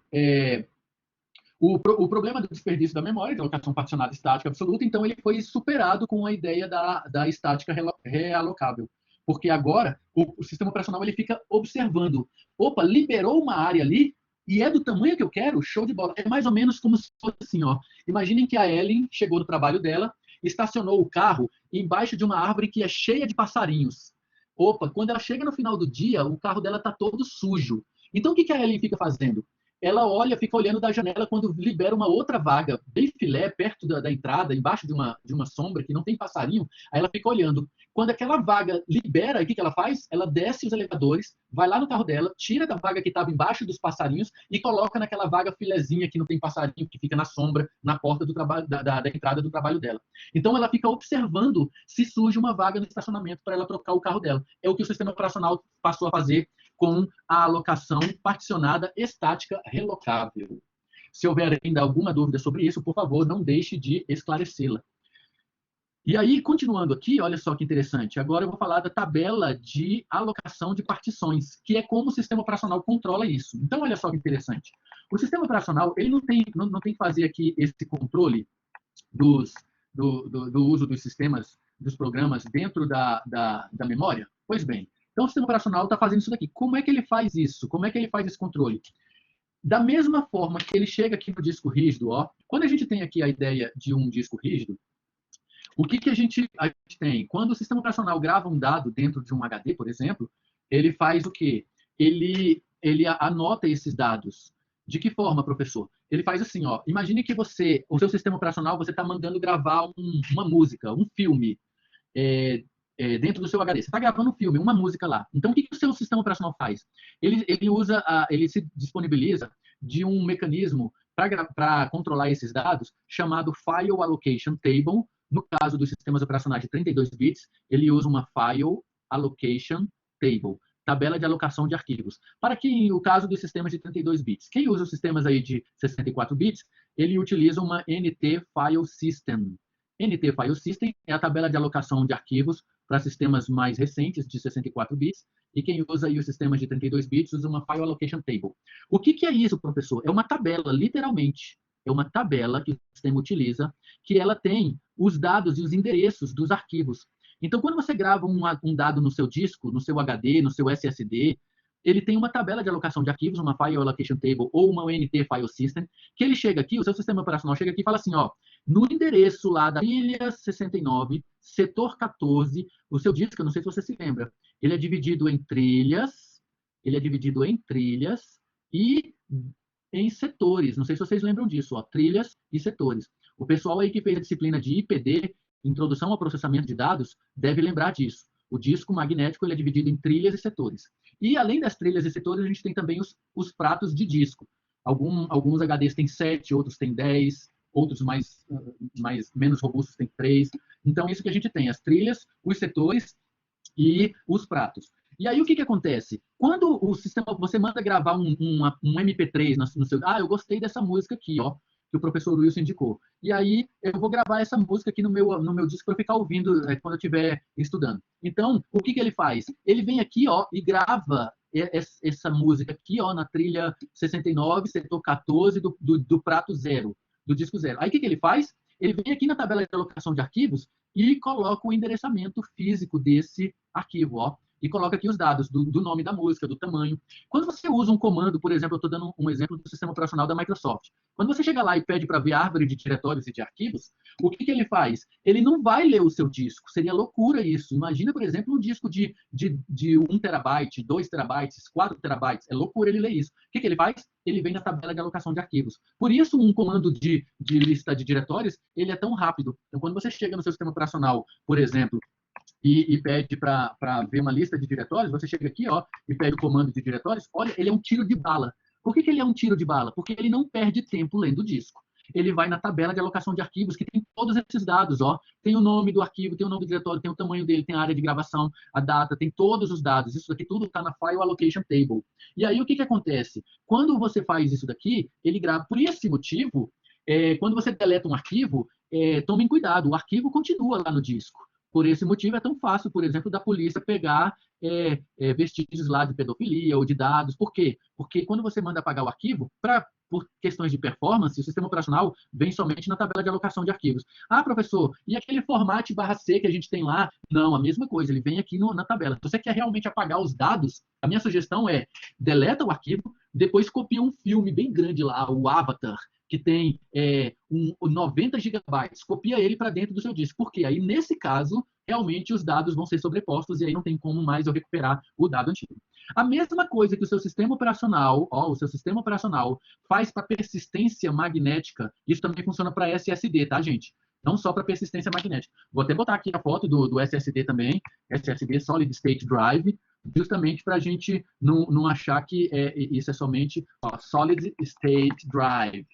Speaker 1: o problema do desperdício da memória, de alocação particionada estática absoluta, então ele foi superado com a ideia da estática realocável. Porque agora o sistema operacional ele fica observando. Opa, liberou uma área ali e é do tamanho que eu quero? Show de bola. É mais ou menos como se fosse assim, ó. Imaginem que a Ellen chegou no trabalho dela, estacionou o carro embaixo de uma árvore que é cheia de passarinhos. Opa, quando ela chega no final do dia, o carro dela está todo sujo. Então, o que a Ellen fica fazendo? Ela fica olhando da janela quando libera uma outra vaga, bem filé, perto da entrada, embaixo de uma sombra, que não tem passarinho, aí ela fica olhando. Quando aquela vaga libera, o que ela faz? Ela desce os elevadores, vai lá no carro dela, tira da vaga que estava embaixo dos passarinhos e coloca naquela vaga filezinha que não tem passarinho, que fica na sombra, na porta do trabalho, da entrada do trabalho dela. Então, ela fica observando se surge uma vaga no estacionamento para ela trocar o carro dela. É o que o sistema operacional passou a fazer com a alocação particionada estática relocável. Se houver ainda alguma dúvida sobre isso, por favor, não deixe de esclarecê-la. E aí, continuando aqui, olha só que interessante. Agora eu vou falar da tabela de alocação de partições, que é como o sistema operacional controla isso. Então, olha só que interessante. O sistema operacional ele não tem que fazer aqui esse controle do uso dos sistemas, dos programas dentro da memória? Pois bem, então o sistema operacional está fazendo isso daqui. Como é que ele faz isso? Como é que ele faz esse controle? Da mesma forma que ele chega aqui no disco rígido, ó, quando a gente tem aqui a ideia de um disco rígido, o que a gente tem? Quando o sistema operacional grava um dado dentro de um HD, por exemplo, ele faz o quê? Ele anota esses dados. De que forma, professor? Ele faz assim, ó. Imagine que o seu sistema operacional, você está mandando gravar uma música, um filme, dentro do seu HD. Você está gravando um filme, uma música lá. Então, o que o seu sistema operacional faz? Ele se disponibiliza de um mecanismo para controlar esses dados, chamado File Allocation Table. No caso dos sistemas operacionais de 32 bits, ele usa uma file Allocation Table, tabela de alocação de arquivos. Para que o caso dos sistemas de 32 bits. Quem usa os sistemas aí de 64 bits, ele utiliza uma NT File System. NT File System é a tabela de alocação de arquivos para sistemas mais recentes de 64 bits, e quem usa aí os sistemas de 32 bits usa uma File Allocation Table. O que é isso, professor? É uma tabela, literalmente. É uma tabela que o sistema utiliza, que ela tem os dados e os endereços dos arquivos. Então, quando você grava um dado no seu disco, no seu HD, no seu SSD, ele tem uma tabela de alocação de arquivos, uma File Allocation Table ou uma NT File System, que ele chega aqui, o seu sistema operacional chega aqui e fala assim, ó, no endereço lá da trilha 69, setor 14, o seu disco, eu não sei se você se lembra, ele é dividido em trilhas e em setores. Não sei se vocês lembram disso, ó, trilhas e setores. O pessoal aí que fez a disciplina de IPD, Introdução ao Processamento de Dados, deve lembrar disso. O disco magnético ele é dividido em trilhas e setores. E além das trilhas e setores, a gente tem também os pratos de disco. Alguns HDs têm 7, outros têm 10, outros menos robustos têm 3. Então, isso que a gente tem, as trilhas, os setores e os pratos. E aí, o que acontece? Quando o sistema, você manda gravar um MP3 no seu... eu gostei dessa música aqui, ó, que o professor Wilson indicou. E aí, eu vou gravar essa música aqui no meu disco para ficar ouvindo quando eu estiver estudando. Então, o que ele faz? Ele vem aqui, ó, e grava essa música aqui, ó, na trilha 69, setor 14 do prato 0, do disco 0. Aí, o que ele faz? Ele vem aqui na tabela de alocação de arquivos e coloca o endereçamento físico desse arquivo, ó, e coloca aqui os dados do nome da música, do tamanho. Quando você usa um comando, por exemplo, eu estou dando um exemplo do sistema operacional da Microsoft. Quando você chega lá e pede para ver a árvore de diretórios e de arquivos, o que ele faz? Ele não vai ler o seu disco. Seria loucura isso. Imagina, por exemplo, um disco de 1 terabyte, 2 terabytes, 4 terabytes. É loucura ele ler isso. O que ele faz? Ele vem na tabela de alocação de arquivos. Por isso, um comando de lista de diretórios, ele é tão rápido. Então, quando você chega no seu sistema operacional, por exemplo, e pede para ver uma lista de diretórios, você chega aqui, ó, e pede o comando de diretórios, olha, ele é um tiro de bala. Por que ele é um tiro de bala? Porque ele não perde tempo lendo o disco. Ele vai na tabela de alocação de arquivos, que tem todos esses dados, ó. Tem o nome do arquivo, tem o nome do diretório, tem o tamanho dele, tem a área de gravação, a data, tem todos os dados. Isso daqui tudo está na File Allocation Table. E aí, o que acontece? Quando você faz isso daqui, ele grava. Por esse motivo, quando você deleta um arquivo, tomem cuidado, o arquivo continua lá no disco. Por esse motivo, é tão fácil, por exemplo, da polícia pegar vestígios lá de pedofilia ou de dados. Por quê? Porque quando você manda apagar o arquivo, por questões de performance, o sistema operacional vem somente na tabela de alocação de arquivos. Ah, professor, e aquele format /C que a gente tem lá? Não, a mesma coisa, ele vem aqui na tabela. Se você quer realmente apagar os dados, a minha sugestão é deleta o arquivo, depois copia um filme bem grande lá, o Avatar, que tem 90 gigabytes, copia ele para dentro do seu disco. Porque aí, nesse caso, realmente os dados vão ser sobrepostos e aí não tem como mais eu recuperar o dado antigo. A mesma coisa que o seu sistema operacional, faz para persistência magnética, isso também funciona para SSD, tá, gente? Não só para persistência magnética. Vou até botar aqui a foto do SSD também, SSD Solid State Drive, justamente para a gente não achar que isso é somente Solid State Drive.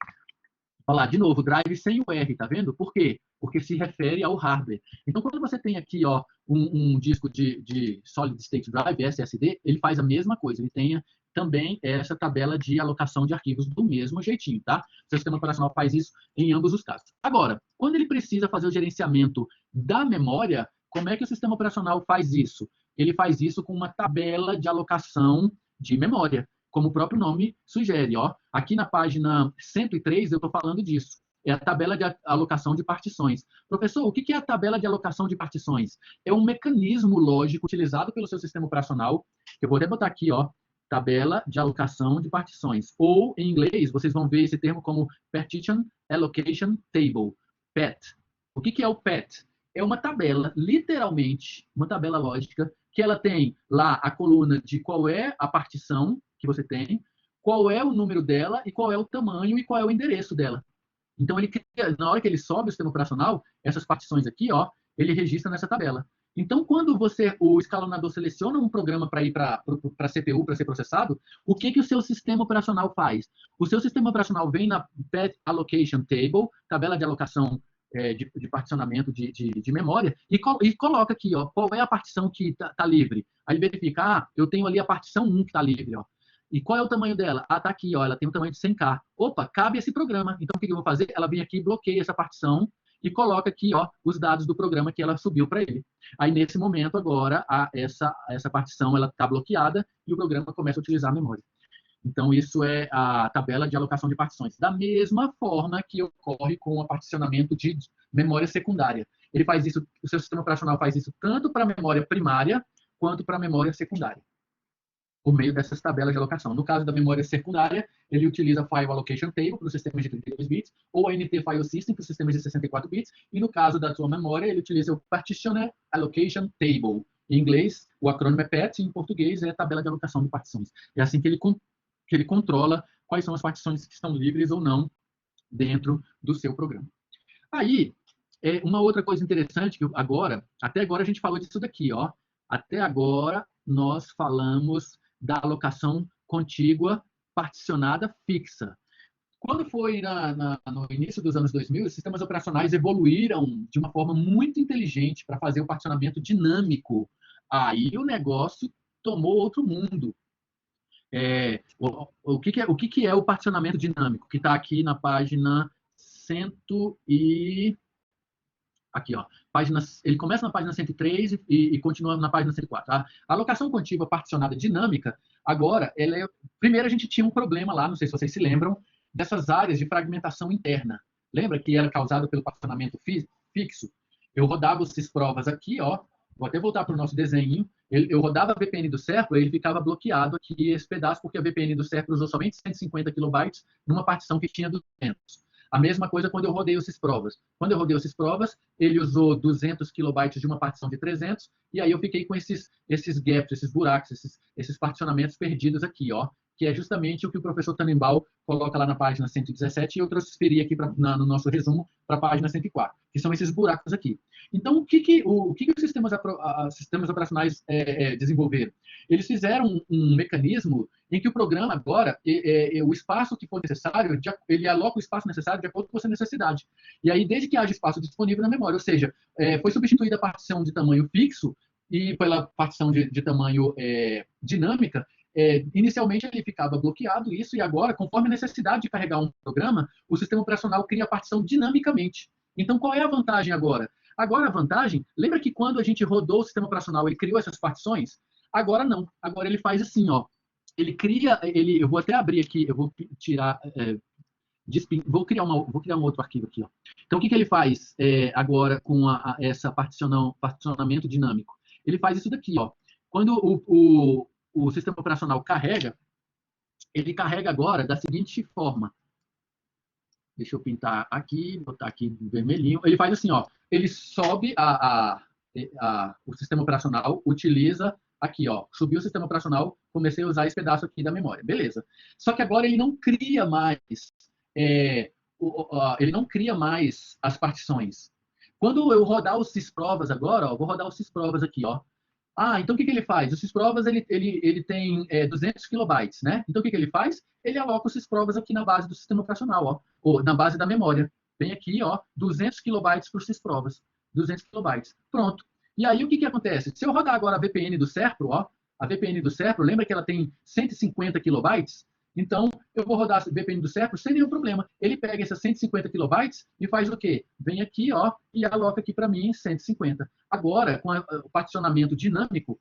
Speaker 1: Olha lá, de novo, drive sem o R, tá vendo? Por quê? Porque se refere ao hardware. Então, quando você tem aqui um disco de Solid State Drive, SSD, ele faz a mesma coisa. Ele tem também essa tabela de alocação de arquivos do mesmo jeitinho, tá? O sistema operacional faz isso em ambos os casos. Agora, quando ele precisa fazer o gerenciamento da memória, como é que o sistema operacional faz isso? Ele faz isso com uma tabela de alocação de memória, como o próprio nome sugere, ó. Aqui na página 103 eu estou falando disso. É a tabela de alocação de partições. Professor, o que é a tabela de alocação de partições? É um mecanismo lógico utilizado pelo seu sistema operacional, que eu vou até botar aqui, ó, tabela de alocação de partições. Ou, em inglês, vocês vão ver esse termo como Partition Allocation Table, PAT. O que é o PAT? É uma tabela, literalmente, uma tabela lógica, que ela tem lá a coluna de qual é a partição que você tem, qual é o número dela e qual é o tamanho e qual é o endereço dela. Então, na hora que ele sobe o sistema operacional, essas partições aqui, ó, ele registra nessa tabela. Então, quando o escalonador seleciona um programa para ir para a CPU, para ser processado, o que o seu sistema operacional faz? O seu sistema operacional vem na Path Allocation Table, tabela de alocação de particionamento de memória e coloca aqui, ó, qual é a partição que está livre. Aí verifica, eu tenho ali a partição 1 que está livre, ó. E qual é o tamanho dela? Está aqui, ó, ela tem um tamanho de 100K. Opa, cabe esse programa. Então, o que eu vou fazer? Ela vem aqui, bloqueia essa partição e coloca aqui, ó, os dados do programa que ela subiu para ele. Aí, nesse momento, agora, essa partição está bloqueada e o programa começa a utilizar a memória. Então, isso é a tabela de alocação de partições. Da mesma forma que ocorre com o particionamento de memória secundária. Ele faz isso, o seu sistema operacional faz isso tanto para a memória primária quanto para a memória secundária, por meio dessas tabelas de alocação. No caso da memória secundária, ele utiliza File Allocation Table para os sistemas de 32 bits, ou a NT File System para os sistemas de 64 bits, e no caso da sua memória, ele utiliza o Partition Allocation Table. Em inglês, o acrônimo é PAT, e em português é tabela de alocação de partições. É assim que ele controla quais são as partições que estão livres ou não dentro do seu programa. Aí, uma outra coisa interessante, que até agora a gente falou disso daqui, ó. Até agora nós falamos da alocação contígua particionada fixa. Quando foi no início dos anos 2000, os sistemas operacionais evoluíram de uma forma muito inteligente para fazer o particionamento dinâmico. Aí o negócio tomou outro mundo. O que é o particionamento dinâmico? Que está aqui na página 100 e... Aqui, ó. Ele começa na página 103 e continua na página 104. Tá? A alocação contígua particionada dinâmica, agora, primeiro a gente tinha um problema lá, não sei se vocês se lembram, dessas áreas de fragmentação interna. Lembra que era causado pelo particionamento fixo? Eu rodava os sysprovas aqui, ó. Vou até voltar para o nosso desenho. Eu rodava a VPN do Serpro, ele ficava bloqueado aqui esse pedaço, porque a VPN do Serpro usou somente 150 kilobytes numa partição que tinha 200. A mesma coisa quando eu rodei os sysprovas. Quando eu rodei os sysprovas, ele usou 200 kilobytes de uma partição de 300, e aí eu fiquei com esses gaps, esses buracos, esses particionamentos perdidos aqui, ó, que é justamente o que o professor Tannenbaum coloca lá na página 117, e eu transferi aqui no nosso resumo para a página 104, que são esses buracos aqui. Então, o que os sistemas operacionais desenvolveram? Eles fizeram um mecanismo em que o programa agora, o espaço que for necessário, ele aloca o espaço necessário de acordo com a sua necessidade. E aí, desde que haja espaço disponível na memória, ou seja, foi substituída a partição de tamanho fixo e pela partição de tamanho dinâmica. Inicialmente ele ficava bloqueado isso, e agora, conforme a necessidade de carregar um programa, o sistema operacional cria a partição dinamicamente. Então, qual é a vantagem agora? Agora a vantagem, lembra que quando a gente rodou o sistema operacional, ele criou essas partições? Agora não, agora ele faz assim, ó. Ele cria, eu vou até abrir aqui, eu vou tirar, vou criar um outro arquivo aqui, ó. Então, o que ele faz agora com essa particionamento dinâmico? Ele faz isso daqui, ó. Quando o sistema operacional carrega, ele carrega agora da seguinte forma. Deixa eu pintar aqui, botar aqui vermelhinho. Ele faz assim, ó. Ele sobe o sistema operacional, utiliza aqui, ó. Subiu o sistema operacional, comecei a usar esse pedaço aqui da memória. Beleza. Só que agora ele não cria mais, as partições. Quando eu rodar os sysprovas agora, ó, vou rodar os sysprovas aqui, ó. Então o que ele faz? O sysprovas ele tem 200 kilobytes, né? Então o que ele faz? Ele aloca os sysprovas aqui na base do sistema operacional, ó, ou na base da memória. Vem aqui, ó, 200 kilobytes para os sysprovas. 200 kilobytes. Pronto. E aí o que acontece? Se eu rodar agora a VPN do Serpro, ó, a VPN do Serpro, lembra que ela tem 150 kilobytes? Então, eu vou rodar a VPN do Serpro sem nenhum problema. Ele pega essas 150 kilobytes e faz o quê? Vem aqui, ó, e aloca aqui para mim 150. Agora, com o particionamento dinâmico,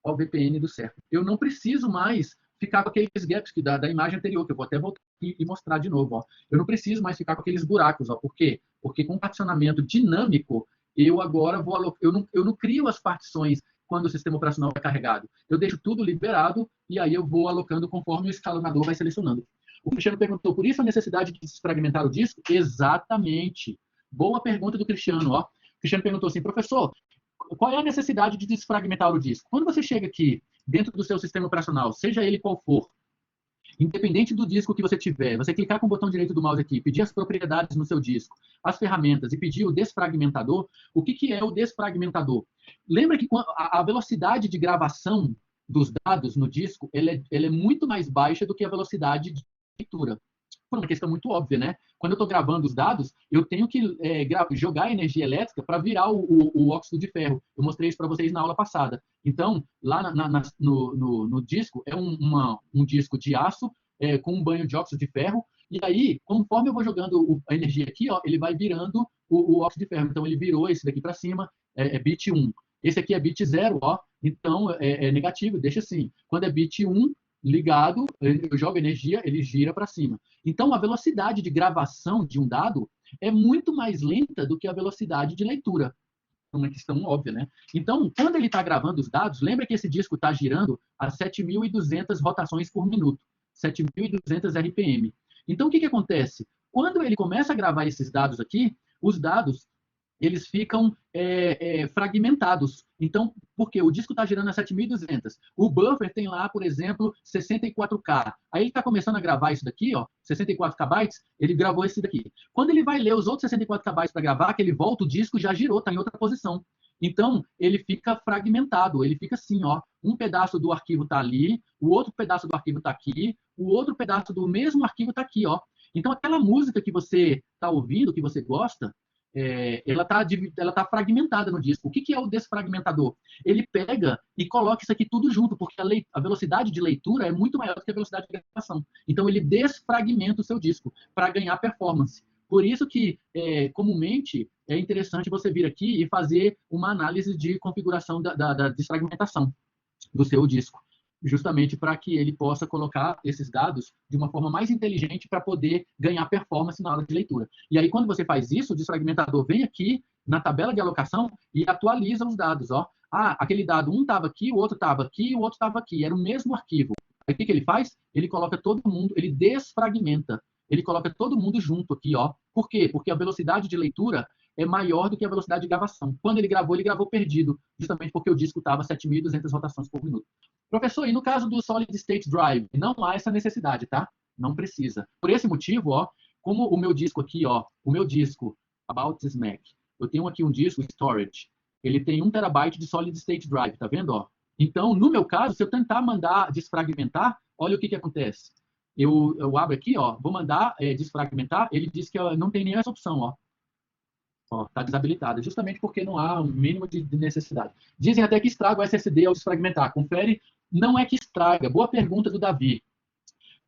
Speaker 1: ó, o VPN do Serpro, eu não preciso mais ficar com aqueles gaps da imagem anterior, que eu vou até voltar aqui e mostrar de novo, ó. Eu não preciso mais ficar com aqueles buracos, ó. Por quê? Porque com o particionamento dinâmico, eu agora eu não crio as partições quando o sistema operacional é carregado. Eu deixo tudo liberado e aí eu vou alocando conforme o escalonador vai selecionando. O Cristiano perguntou, por isso a necessidade de desfragmentar o disco? Exatamente. Boa pergunta do Cristiano. Ó. O Cristiano perguntou assim, professor, qual é a necessidade de desfragmentar o disco? Quando você chega aqui dentro do seu sistema operacional, seja ele qual for, independente do disco que você tiver, você clicar com o botão direito do mouse aqui, pedir as propriedades no seu disco, as ferramentas e pedir o desfragmentador, o que é o desfragmentador? Lembra que a velocidade de gravação dos dados no disco ela é muito mais baixa do que a velocidade de leitura. por uma questão muito óbvia, né? Quando eu estou gravando os dados, eu tenho que jogar energia elétrica para virar o óxido de ferro. Eu mostrei isso para vocês na aula passada. Então, lá no disco, é um disco de aço com um banho de óxido de ferro, e aí, conforme eu vou jogando a energia aqui, ó, ele vai virando o óxido de ferro. Então, ele virou esse daqui para cima, bit 1. Esse aqui é bit 0, ó, então é negativo, deixa assim. Quando é bit 1, ligado, eu jogo energia, ele gira para cima. Então, a velocidade de gravação de um dado é muito mais lenta do que a velocidade de leitura. Uma questão óbvia, né? Então, quando ele está gravando os dados, lembra que esse disco está girando a 7.200 rotações por minuto, 7.200 RPM. Então, o que acontece? Quando ele começa a gravar esses dados aqui, os dados eles ficam fragmentados. Então, porque o disco está girando a 7.200. O buffer tem lá, por exemplo, 64K. Aí ele está começando a gravar isso daqui, ó, 64 KB, ele gravou esse daqui. Quando ele vai ler os outros 64 KB para gravar, que ele volta, o disco já girou, está em outra posição. Então, ele fica fragmentado, ele fica assim, ó, um pedaço do arquivo está ali, o outro pedaço do arquivo está aqui, o outro pedaço do mesmo arquivo está aqui, ó. Então, aquela música que você está ouvindo, que você gosta, ela tá fragmentada no disco. O que é o desfragmentador? Ele pega e coloca isso aqui tudo junto, porque a velocidade de leitura é muito maior do que a velocidade de gravação. Então, ele desfragmenta o seu disco para ganhar performance. Por isso que, comumente, é interessante você vir aqui e fazer uma análise de configuração da desfragmentação do seu disco, justamente para que ele possa colocar esses dados de uma forma mais inteligente para poder ganhar performance na hora de leitura. E aí, quando você faz isso, o desfragmentador vem aqui na tabela de alocação e atualiza os dados. Ó. Aquele dado, um estava aqui, o outro estava aqui, o outro estava aqui. Era o mesmo arquivo. Aí, o que ele faz? Ele coloca todo mundo, ele desfragmenta. Ele coloca todo mundo junto aqui. Ó. Por quê? Porque a velocidade de leitura é maior do que a velocidade de gravação. Quando ele gravou perdido, justamente porque o disco estava 7.200 rotações por minuto. Professor, e no caso do Solid State Drive, não há essa necessidade, tá? Não precisa. Por esse motivo, ó, como o meu disco aqui, ó, o meu disco About This Mac, eu tenho aqui um disco Storage, ele tem 1 TB de Solid State Drive, tá vendo, ó? Então, no meu caso, se eu tentar mandar desfragmentar, olha o que acontece. Eu abro aqui, ó, vou mandar desfragmentar, ele diz que não tem nem essa opção, ó. Está desabilitada, justamente porque não há um mínimo de necessidade. Dizem até que estraga o SSD ao desfragmentar. Confere, não é que estraga. Boa pergunta do Davi.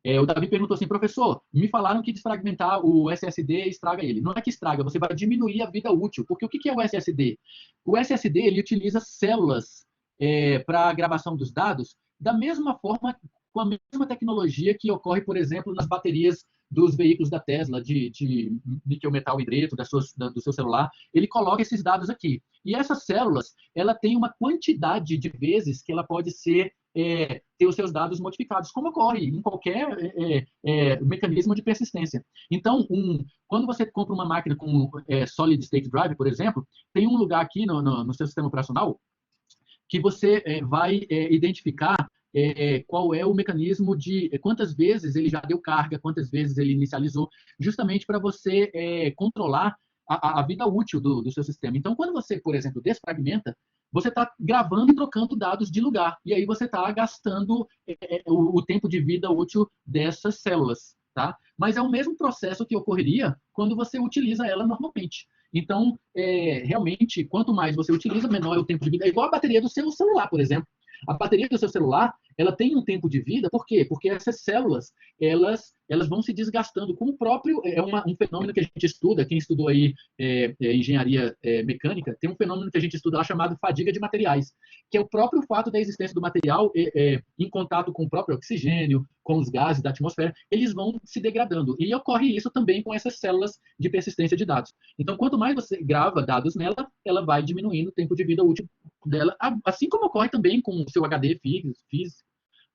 Speaker 1: O Davi perguntou assim, professor, me falaram que desfragmentar o SSD estraga ele. Não é que estraga, você vai diminuir a vida útil. Porque o que é o SSD? O SSD ele utiliza células para a gravação dos dados da mesma forma, com a mesma tecnologia que ocorre, por exemplo, nas baterias dos veículos da Tesla, de níquel metal hidreto, do seu celular, ele coloca esses dados aqui. E essas células, ela tem uma quantidade de vezes que ela pode ter os seus dados modificados, como ocorre em qualquer mecanismo de persistência. Então, quando você compra uma máquina com Solid State Drive, por exemplo, tem um lugar aqui no seu sistema operacional que você vai identificar qual é o mecanismo de quantas vezes ele já deu carga, quantas vezes ele inicializou, justamente para você controlar a vida útil do seu sistema. Então, quando você, por exemplo, desfragmenta, você está gravando e trocando dados de lugar, e aí você está gastando o tempo de vida útil dessas células. Tá? Mas é o mesmo processo que ocorreria quando você utiliza ela normalmente. Então, realmente, quanto mais você utiliza, menor é o tempo de vida. É igual a bateria do seu celular, por exemplo. A bateria do seu celular, ela tem um tempo de vida, por quê? Porque essas células, elas vão se desgastando com o próprio, um fenômeno que a gente estuda, quem estudou aí engenharia mecânica, tem um fenômeno que a gente estuda lá chamado fadiga de materiais, que é o próprio fato da existência do material em contato com o próprio oxigênio, com os gases da atmosfera, eles vão se degradando. E ocorre isso também com essas células de persistência de dados. Então, quanto mais você grava dados nela, ela vai diminuindo o tempo de vida útil dela, assim como ocorre também com o seu HD físico,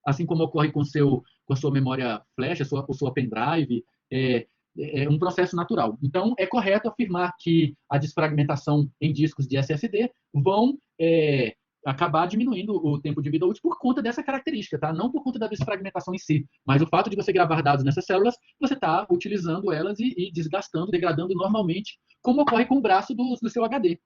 Speaker 1: assim como ocorre com a sua memória flash, a sua pendrive, é um processo natural. Então, é correto afirmar que a desfragmentação em discos de SSD vão acabar diminuindo o tempo de vida útil por conta dessa característica, tá? Não por conta da desfragmentação em si, mas o fato de você gravar dados nessas células, você está utilizando elas e desgastando, degradando normalmente, como ocorre com o braço do seu HD.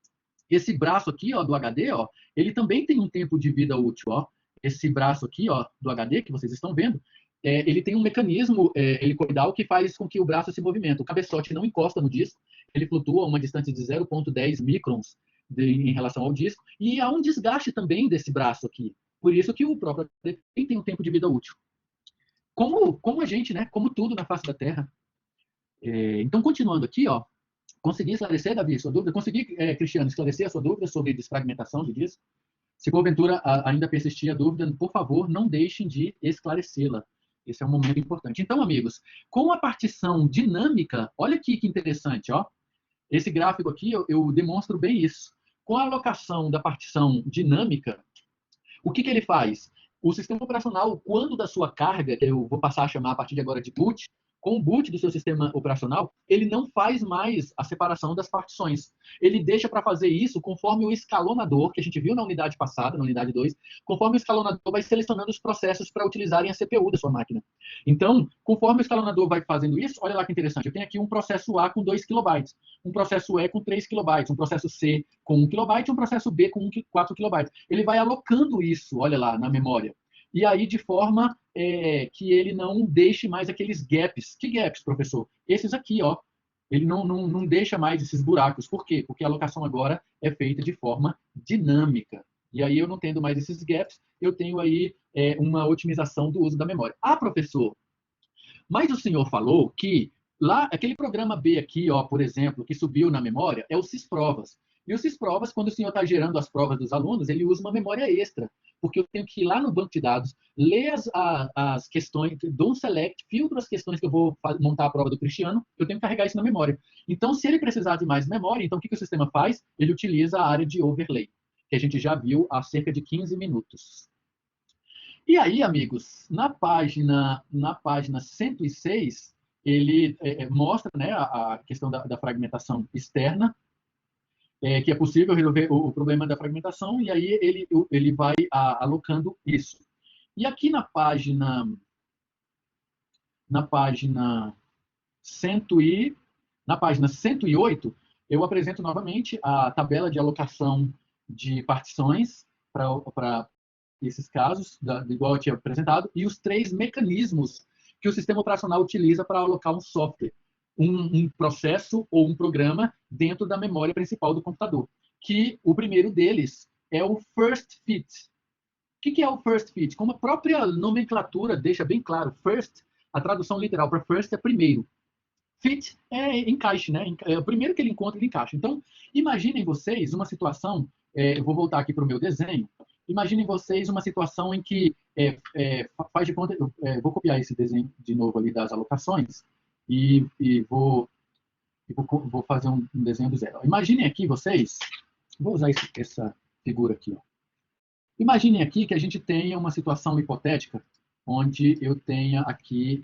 Speaker 1: Esse braço aqui, ó, do HD, ó, ele também tem um tempo de vida útil, ó. Esse braço aqui, ó, do HD que vocês estão vendo, ele tem um mecanismo helicoidal que faz com que o braço se movimente. O cabeçote não encosta no disco, ele flutua a uma distância de 0,10 microns em relação ao disco, e há um desgaste também desse braço aqui. Por isso que o próprio ADP tem um tempo de vida útil. Como a gente, né? Como tudo na face da Terra. Então, continuando aqui, ó, consegui esclarecer, Davi, sua dúvida? Consegui, Cristiano, esclarecer a sua dúvida sobre desfragmentação de disco? Se porventura ainda persistir a dúvida, por favor, não deixem de esclarecê-la. Esse é um momento importante. Então, amigos, com a partição dinâmica, olha aqui que interessante, ó. Esse gráfico aqui, eu demonstro bem isso. Com a alocação da partição dinâmica, o que ele faz? O sistema operacional, quando da sua carga, que eu vou passar a chamar a partir de agora de boot, com o boot do seu sistema operacional, ele não faz mais a separação das partições. Ele deixa para fazer isso conforme o escalonador, que a gente viu na unidade passada, na unidade 2, conforme o escalonador vai selecionando os processos para utilizarem a CPU da sua máquina. Então, conforme o escalonador vai fazendo isso, olha lá que interessante, eu tenho aqui um processo A com 2 KB, um processo E com 3 KB, um processo C com 1 KB e um processo B com 4 KB. Ele vai alocando isso, olha lá, na memória. E aí, de forma que ele não deixe mais aqueles gaps. Que gaps, professor? Esses aqui, ó. Ele não deixa mais esses buracos. Por quê? Porque a alocação agora é feita de forma dinâmica. E aí, eu não tendo mais esses gaps, eu tenho aí uma otimização do uso da memória. Ah, professor, mas o senhor falou que lá, aquele programa B aqui, ó, por exemplo, que subiu na memória, é o Sysprovas. E o Sysprovas, quando o senhor está gerando as provas dos alunos, ele usa uma memória extra, porque eu tenho que ir lá no banco de dados, ler as questões, dou um select, filtro as questões que eu vou montar a prova do Cristiano, eu tenho que carregar isso na memória. Então, se ele precisar de mais memória, então o que o sistema faz? Ele utiliza a área de overlay, que a gente já viu há cerca de 15 minutos. E aí, amigos, na página 106, ele mostra, né, a questão da fragmentação externa, que é possível resolver o problema da fragmentação, e aí ele vai alocando isso. E aqui na página 108, eu apresento novamente a tabela de alocação de partições para esses casos, igual eu tinha apresentado, e os 3 mecanismos que o sistema operacional utiliza para alocar um software, um processo ou um programa dentro da memória principal do computador. Que o primeiro deles é o first fit. O que é o first fit? Como a própria nomenclatura deixa bem claro, first, a tradução literal para first é primeiro. Fit é encaixe, né? É o primeiro que ele encontra, ele encaixa. Então, imaginem vocês uma situação, eu vou voltar aqui para o meu desenho, imaginem vocês uma situação em que, faz de conta, vou copiar esse desenho de novo ali das alocações e vou fazer um desenho do zero. Imaginem aqui vocês, vou usar essa figura aqui. Ó. Imaginem aqui que a gente tenha uma situação hipotética onde eu tenha aqui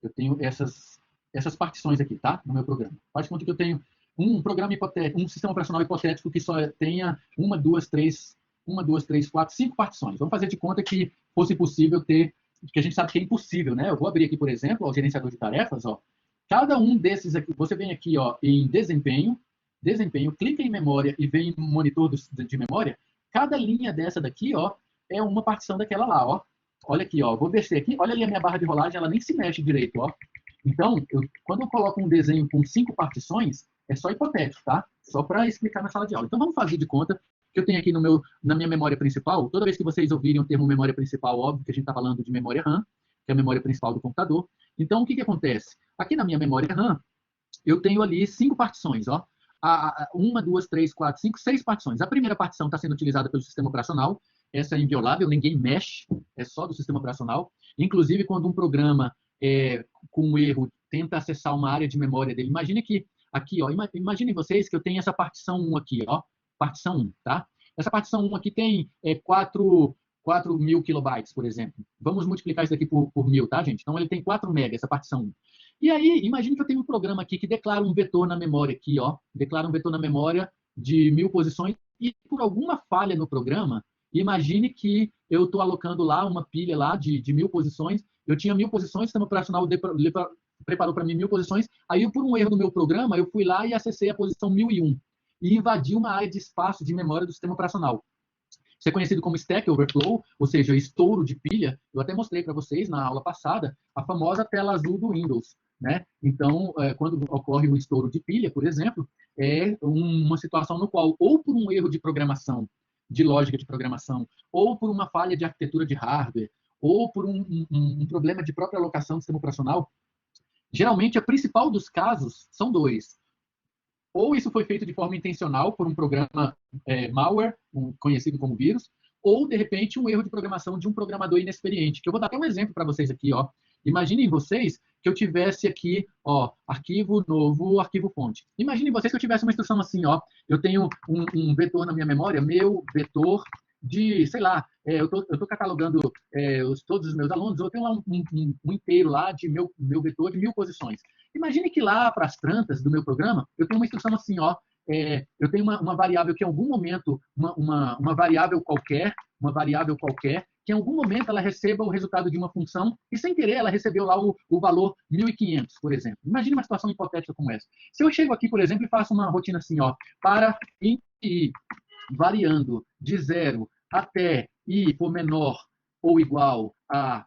Speaker 1: eu tenho essas partições aqui, tá? No meu programa. Faz de conta que eu tenho um programa hipotético, um sistema operacional hipotético que só tenha 1, 2, 3, 4, 5 partições. Vamos fazer de conta que fosse possível ter, que a gente sabe que é impossível, né? Eu vou abrir aqui, por exemplo, o gerenciador de tarefas, ó. Cada um desses aqui, você vem aqui, ó, em desempenho, clica em memória e vem em monitor de memória. Cada linha dessa daqui, ó, é uma partição daquela lá, ó. Olha aqui, ó, vou descer aqui, olha ali a minha barra de rolagem, ela nem se mexe direito, ó. Então, quando eu coloco um desenho com 5 partições, é só hipotético, tá? Só para explicar na sala de aula. Então, vamos fazer de conta que eu tenho aqui na minha memória principal, toda vez que vocês ouvirem o termo memória principal, óbvio que a gente está falando de memória RAM, que é a memória principal do computador. Então, o que acontece? Aqui na minha memória RAM, eu tenho ali 5 partições, ó. 1, 2, 3, 4, 5, 6 partições. A primeira partição está sendo utilizada pelo sistema operacional, essa é inviolável, ninguém mexe, é só do sistema operacional. Inclusive, quando um programa com um erro tenta acessar uma área de memória dele, imagine que aqui, ó, imaginem vocês que eu tenho essa partição 1 aqui, ó, partição 1, tá? Essa partição 1 aqui tem 4.000 kilobytes, por exemplo. Vamos multiplicar isso daqui por 1.000, tá, gente? Então, ele tem 4 MB, essa partição 1. E aí, imagine que eu tenho um programa aqui que declara um vetor na memória aqui, ó, declara um vetor na memória de 1.000 posições e por alguma falha no programa, imagine que eu estou alocando lá uma pilha lá de 1.000 posições, eu tinha 1.000 posições, o sistema operacional preparou para mim 1.000 posições, aí por um erro no meu programa, eu fui lá e acessei a posição 1.001 e invadi uma área de espaço de memória do sistema operacional. Isso é conhecido como Stack Overflow, ou seja, estouro de pilha. Eu até mostrei para vocês na aula passada a famosa tela azul do Windows, né? Então, quando ocorre um estouro de pilha, por exemplo, é uma situação no qual, ou por um erro de programação, de lógica de programação, ou por uma falha de arquitetura de hardware, ou por um problema de própria alocação do sistema operacional, geralmente, a principal dos casos são dois. Ou isso foi feito de forma intencional por um programa malware, conhecido como vírus, ou, de repente, um erro de programação de um programador inexperiente. Que eu vou dar até um exemplo para vocês aqui. Ó. Imaginem vocês que eu tivesse aqui, ó, arquivo novo, arquivo fonte. Imaginem vocês que eu tivesse uma instrução assim, ó, eu tenho um vetor na minha memória, meu vetor de, sei lá, eu tô catalogando todos os meus alunos, eu tenho lá um inteiro lá de meu vetor de 1000 posições. Imagine que lá para as plantas do meu programa, eu tenho uma instrução assim, ó, eu tenho uma variável que em algum momento, uma variável qualquer, que em algum momento ela receba o resultado de uma função e, sem querer, ela recebeu lá o valor 1500, por exemplo. Imagine uma situação hipotética como essa. Se eu chego aqui, por exemplo, e faço uma rotina assim, ó, para i variando de 0 até i for menor ou igual a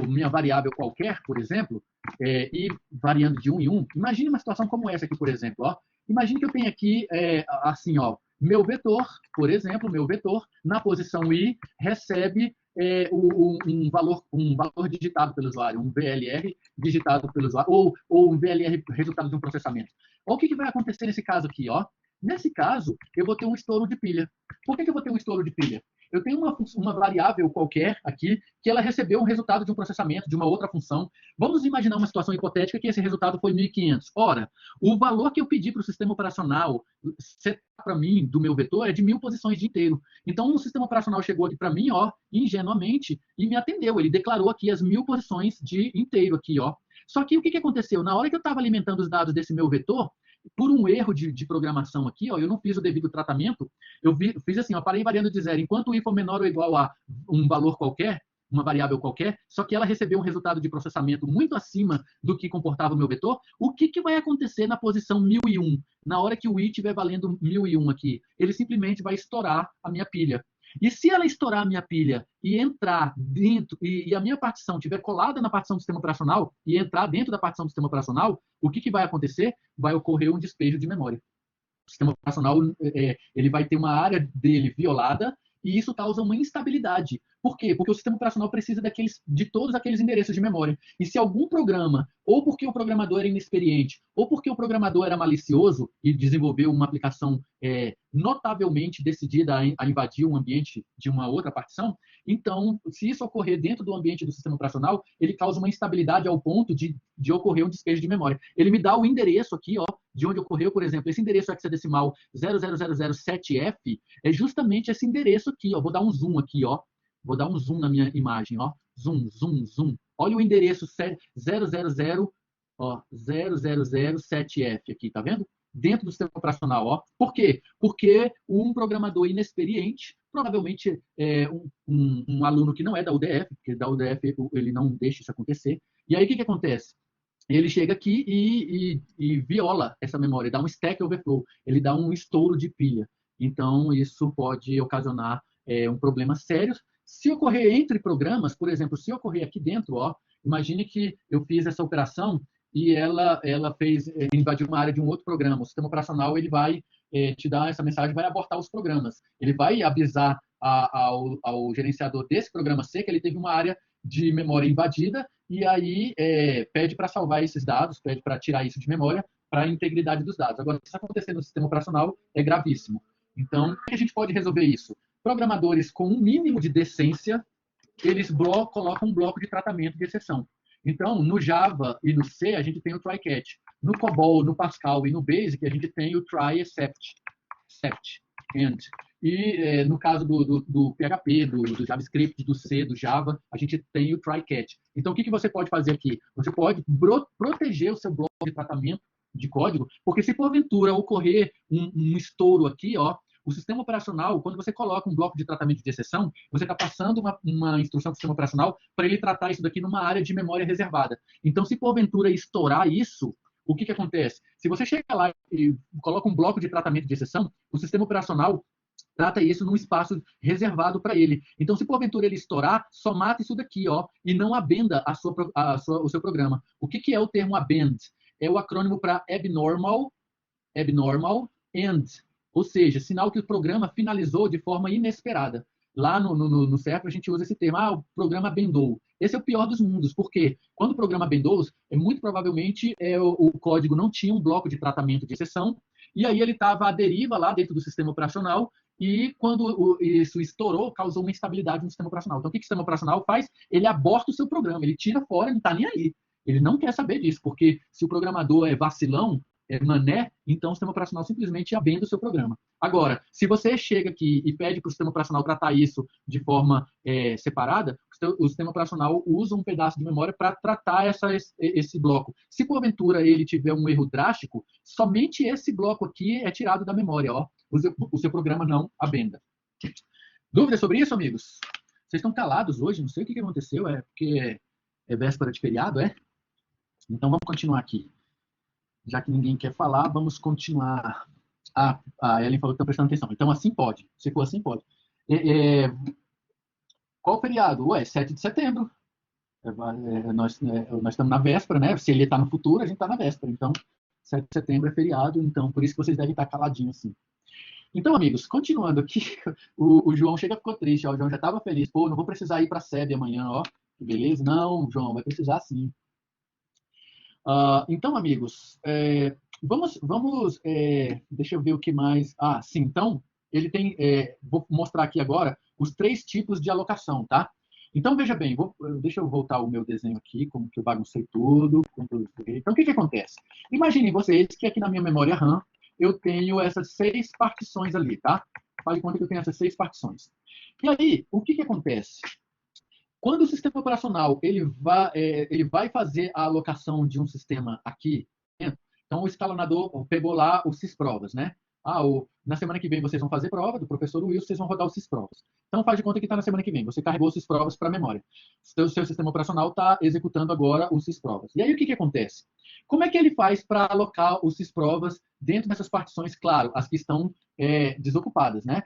Speaker 1: minha variável qualquer, por exemplo, e variando de 1 em 1, imagine uma situação como essa aqui, por exemplo. Ó. Imagine que eu tenho aqui, assim, ó, meu vetor, por exemplo, meu vetor, na posição i, recebe um valor digitado pelo usuário, um VLR digitado pelo usuário, ou um VLR resultado de um processamento. Olha o que vai acontecer nesse caso aqui, ó. Nesse caso, eu vou ter um estouro de pilha. Por que eu vou ter um estouro de pilha? Eu tenho uma variável qualquer aqui que ela recebeu um resultado de um processamento de uma outra função. Vamos imaginar uma situação hipotética que esse resultado foi 1500. Ora, o valor que eu pedi para o sistema operacional setar para mim do meu vetor é de 1000 posições de inteiro. Então, o sistema operacional chegou aqui para mim, ó, ingenuamente, e me atendeu. Ele declarou aqui as 1000 posições de inteiro aqui, ó. Só que o que aconteceu? Na hora que eu estava alimentando os dados desse meu vetor, por um erro de programação aqui, ó, eu não fiz o devido tratamento, fiz assim, ó, parei variando de 0, enquanto i for menor ou igual a um valor qualquer, uma variável qualquer, só que ela recebeu um resultado de processamento muito acima do que comportava o meu vetor, o que vai acontecer na posição 1001? Na hora que o i estiver valendo 1001 aqui, ele simplesmente vai estourar a minha pilha. E se ela estourar a minha pilha e entrar dentro, e a minha partição estiver colada na partição do sistema operacional e entrar dentro da partição do sistema operacional, o que vai acontecer? Vai ocorrer um despejo de memória. O sistema operacional ele vai ter uma área dele violada e isso causa uma instabilidade. Por quê? Porque o sistema operacional precisa de todos aqueles endereços de memória. E se algum programa, ou porque o programador era inexperiente, ou porque o programador era malicioso e desenvolveu uma aplicação notavelmente decidida a invadir um ambiente de uma outra partição, então, se isso ocorrer dentro do ambiente do sistema operacional, ele causa uma instabilidade ao ponto de ocorrer um despejo de memória. Ele me dá o endereço aqui, ó, de onde ocorreu, por exemplo, esse endereço hexadecimal 00007F é justamente esse endereço aqui, ó. Vou dar um zoom aqui, ó. Vou dar um zoom na minha imagem, ó. Zoom, zoom, zoom. Olha o endereço 00007F aqui, tá vendo? Dentro do sistema operacional, ó. Por quê? Porque um programador inexperiente, provavelmente um aluno que não é da UDF, porque da UDF ele não deixa isso acontecer. E aí o que acontece? Ele chega aqui e viola essa memória, dá um stack overflow, ele dá um estouro de pilha. Então, isso pode ocasionar um problema sério. Se ocorrer entre programas, por exemplo, se ocorrer aqui dentro, ó, imagine que eu fiz essa operação e ela invadiu uma área de um outro programa. O sistema operacional ele vai te dar essa mensagem, vai abortar os programas. Ele vai avisar ao gerenciador desse programa C que ele teve uma área de memória invadida e aí pede para salvar esses dados, pede para tirar isso de memória para a integridade dos dados. Agora, se isso acontecer no sistema operacional, é gravíssimo. Então, como a gente pode resolver isso? Programadores com um mínimo de decência, eles colocam um bloco de tratamento de exceção. Então, no Java e no C, a gente tem o try-catch. No COBOL, no Pascal e no Basic, a gente tem o try-except. E no caso do PHP, do JavaScript, do C, do Java, a gente tem o try-catch. Então, o que você pode fazer aqui? Você pode proteger o seu bloco de tratamento de código, porque se porventura ocorrer um estouro aqui, ó, o sistema operacional, quando você coloca um bloco de tratamento de exceção, você está passando uma instrução para o sistema operacional para ele tratar isso daqui numa área de memória reservada. Então, se porventura estourar isso, o que acontece? Se você chega lá e coloca um bloco de tratamento de exceção, o sistema operacional trata isso num espaço reservado para ele. Então, se porventura ele estourar, só mata isso daqui, ó, e não abenda o seu programa. O que é o termo abend? É o acrônimo para abnormal end, ou seja, sinal que o programa finalizou de forma inesperada. Lá no CERP a gente usa esse termo, o programa bendou. Esse é o pior dos mundos, porque quando o programa bendou, muito provavelmente o código não tinha um bloco de tratamento de exceção, e aí ele estava à deriva lá dentro do sistema operacional, e quando isso estourou, causou uma instabilidade no sistema operacional. Então, o que o sistema operacional faz? Ele aborta o seu programa, ele tira fora, não está nem aí. Ele não quer saber disso, porque se o programador é vacilão, mané, então o sistema operacional simplesmente abenda o seu programa. Agora, se você chega aqui e pede para o sistema operacional tratar isso de forma separada, o sistema operacional usa um pedaço de memória para tratar esse bloco. Se porventura ele tiver um erro drástico, somente esse bloco aqui é tirado da memória. Ó. O seu programa não abenda. Dúvidas sobre isso, amigos? Vocês estão calados hoje? Não sei o que aconteceu. É porque é véspera de feriado, é? Então vamos continuar aqui. Já que ninguém quer falar, vamos continuar. A Ellen falou que está prestando atenção. Então, assim pode. Se for assim, pode. Qual o feriado? 7 de setembro. Nós estamos na véspera, né? Se ele está no futuro, a gente está na véspera. Então, 7 de setembro é feriado. Então, por isso que vocês devem estar caladinhos assim. Então, amigos, continuando aqui, o João ficou triste. Ó, o João já estava feliz. Pô, não vou precisar ir para a SEB amanhã, ó. Que beleza? Não, João, vai precisar sim. Então, amigos, vamos deixa eu ver o que mais. Sim, então, ele tem, vou mostrar aqui agora os 3 tipos de alocação, tá? Então, veja bem, deixa eu voltar o meu desenho aqui, como que eu baguncei tudo. Então, o que acontece? Imaginem vocês que aqui na minha memória RAM, eu tenho essas 6 partições ali, tá? Faz de conta que eu tenho essas 6 partições. E aí, o que acontece? Quando o sistema operacional ele vai fazer a alocação de um sistema aqui dentro, então o escalonador pegou lá os sysprovas, né? Na semana que vem vocês vão fazer prova do professor Wilson, vocês vão rodar os sysprovas. Então faz de conta que está na semana que vem, você carregou os sysprovas para a memória. O seu sistema operacional está executando agora os sysprovas. E aí o que acontece? Como é que ele faz para alocar os sysprovas dentro dessas partições, claro, as que estão desocupadas, né?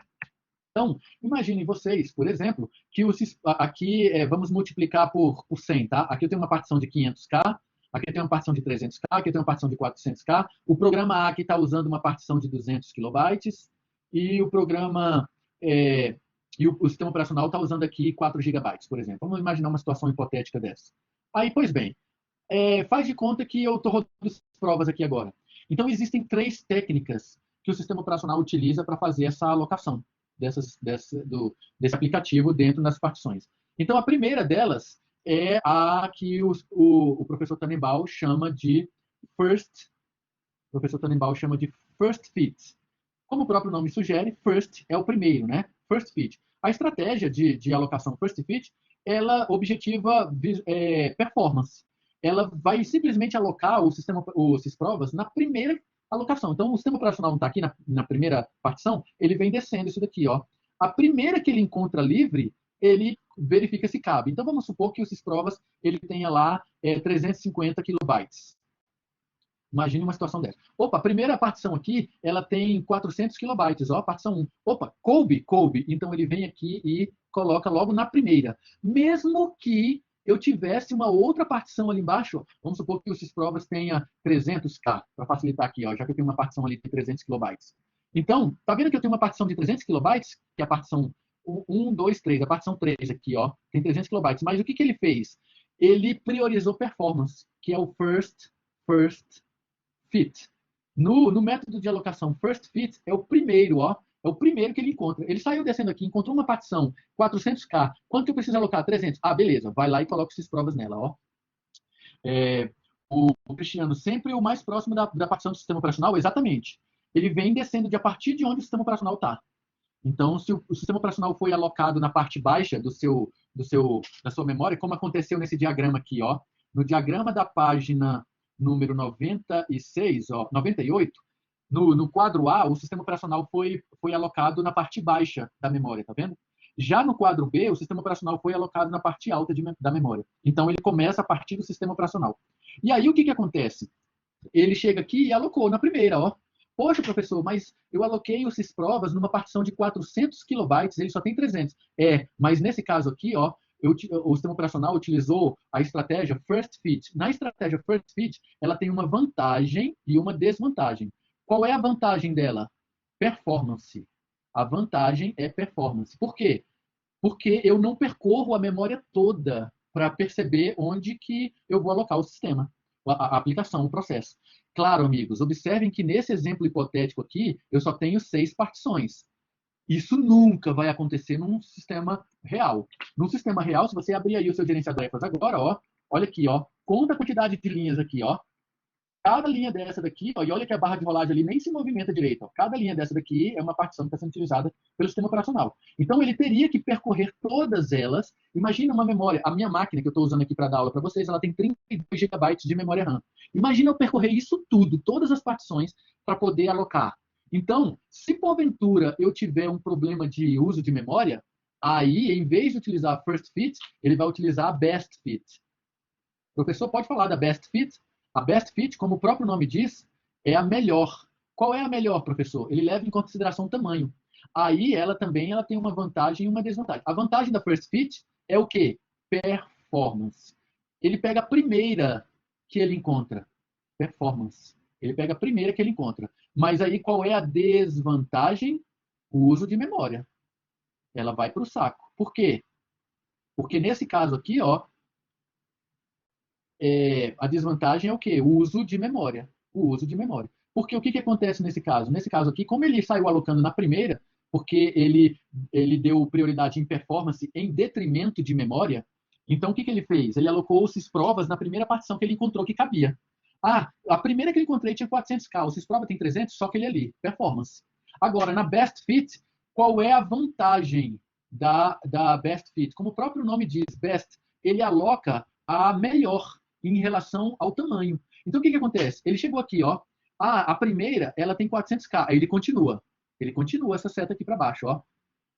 Speaker 1: Então, imaginem vocês, por exemplo, que aqui vamos multiplicar por 100, tá? Aqui eu tenho uma partição de 500K, aqui eu tenho uma partição de 300K, aqui eu tenho uma partição de 400K. O programa A aqui está usando uma partição de 200 kilobytes e o programa o sistema operacional está usando aqui 4 gigabytes, por exemplo. Vamos imaginar uma situação hipotética dessa. Aí, pois bem, faz de conta que eu estou rodando as provas aqui agora. Então, existem 3 técnicas que o sistema operacional utiliza para fazer essa alocação desse aplicativo dentro das partições. Então, a primeira delas é a que o professor Tannenbaum chama de first fit. Como o próprio nome sugere, first é o primeiro, né? First fit. A estratégia de alocação first fit, ela objetiva performance. Ela vai simplesmente alocar os sysprovas na primeira alocação. Então, o sistema operacional não está aqui na primeira partição, ele vem descendo isso daqui, ó. A primeira que ele encontra livre, ele verifica se cabe. Então, vamos supor que o sysprovas ele tenha lá 350 kilobytes. Imagine uma situação dessa. Opa, a primeira partição aqui, ela tem 400 kilobytes, ó, partição 1. Opa, coube. Então, ele vem aqui e coloca logo na primeira. Mesmo que eu tivesse uma outra partição ali embaixo, vamos supor que o sysprovas tenha 300K, para facilitar aqui, ó, já que eu tenho uma partição ali de 300 kilobytes. Então, tá vendo que eu tenho uma partição de 300 kilobytes, que é a partição 1, 2, 3, a partição 3 aqui, ó, tem 300 kilobytes. Mas o que ele fez? Ele priorizou performance, que é o first fit. No método de alocação first fit, é o primeiro, ó, é o primeiro que ele encontra. Ele saiu descendo aqui, encontrou uma partição 400K. Quanto que eu preciso alocar? 300. Beleza. Vai lá e coloca esses provas nela, ó. O Cristiano, sempre o mais próximo da partição do sistema operacional? Exatamente. Ele vem descendo a partir de onde o sistema operacional está. Então, se o sistema operacional foi alocado na parte baixa da sua memória, como aconteceu nesse diagrama aqui, ó. No diagrama da página número 96, ó, 98, no quadro A, o sistema operacional foi alocado na parte baixa da memória, tá vendo? Já no quadro B, o sistema operacional foi alocado na parte alta da memória. Então, ele começa a partir do sistema operacional. E aí, o que acontece? Ele chega aqui e alocou na primeira, ó. Poxa, professor, mas eu aloquei o Sysprovas numa partição de 400 kilobytes, ele só tem 300. Mas nesse caso aqui, ó, o sistema operacional utilizou a estratégia First Fit. Na estratégia First Fit, ela tem uma vantagem e uma desvantagem. Qual é a vantagem dela? Performance. A vantagem é performance. Por quê? Porque eu não percorro a memória toda para perceber onde que eu vou alocar o sistema, a aplicação, o processo. Claro, amigos, observem que nesse exemplo hipotético aqui, eu só tenho 6 partições. Isso nunca vai acontecer num sistema real. Num sistema real, se você abrir aí o seu gerenciador de tarefas agora, ó, olha aqui, ó, conta a quantidade de linhas aqui, ó. Cada linha dessa daqui, ó, e olha que a barra de rolagem ali nem se movimenta direito. Ó. Cada linha dessa daqui é uma partição que está sendo utilizada pelo sistema operacional. Então, ele teria que percorrer todas elas. Imagina uma memória. A minha máquina, que eu estou usando aqui para dar aula para vocês, ela tem 32 GB de memória RAM. Imagina eu percorrer isso tudo, todas as partições, para poder alocar. Então, se porventura eu tiver um problema de uso de memória, aí, em vez de utilizar a First Fit, ele vai utilizar a Best Fit. O professor pode falar da Best Fit? A Best Fit, como o próprio nome diz, é a melhor. Qual é a melhor, professor? Ele leva em consideração o tamanho. Aí ela também tem uma vantagem e uma desvantagem. A vantagem da First Fit é o quê? Performance. Ele pega a primeira que ele encontra. Performance. Ele pega a primeira que ele encontra. Mas aí qual é a desvantagem? O uso de memória. Ela vai para o saco. Por quê? Porque nesse caso aqui, ó, a desvantagem é o quê? O uso de memória. O uso de memória. Porque o que acontece nesse caso? Nesse caso aqui, como ele saiu alocando na primeira, porque ele deu prioridade em performance em detrimento de memória, então o que ele fez? Ele alocou os Sysprovas na primeira partição que ele encontrou que cabia. A primeira que ele encontrei tinha 400K, o Sysprova tem 300, só que ele ali, performance. Agora, na Best Fit, qual é a vantagem da Best Fit? Como o próprio nome diz, Best, ele aloca a melhor em relação ao tamanho. Então, o que acontece? Ele chegou aqui, ó. A primeira, ela tem 400K. Aí ele continua. Ele continua essa seta aqui para baixo, ó.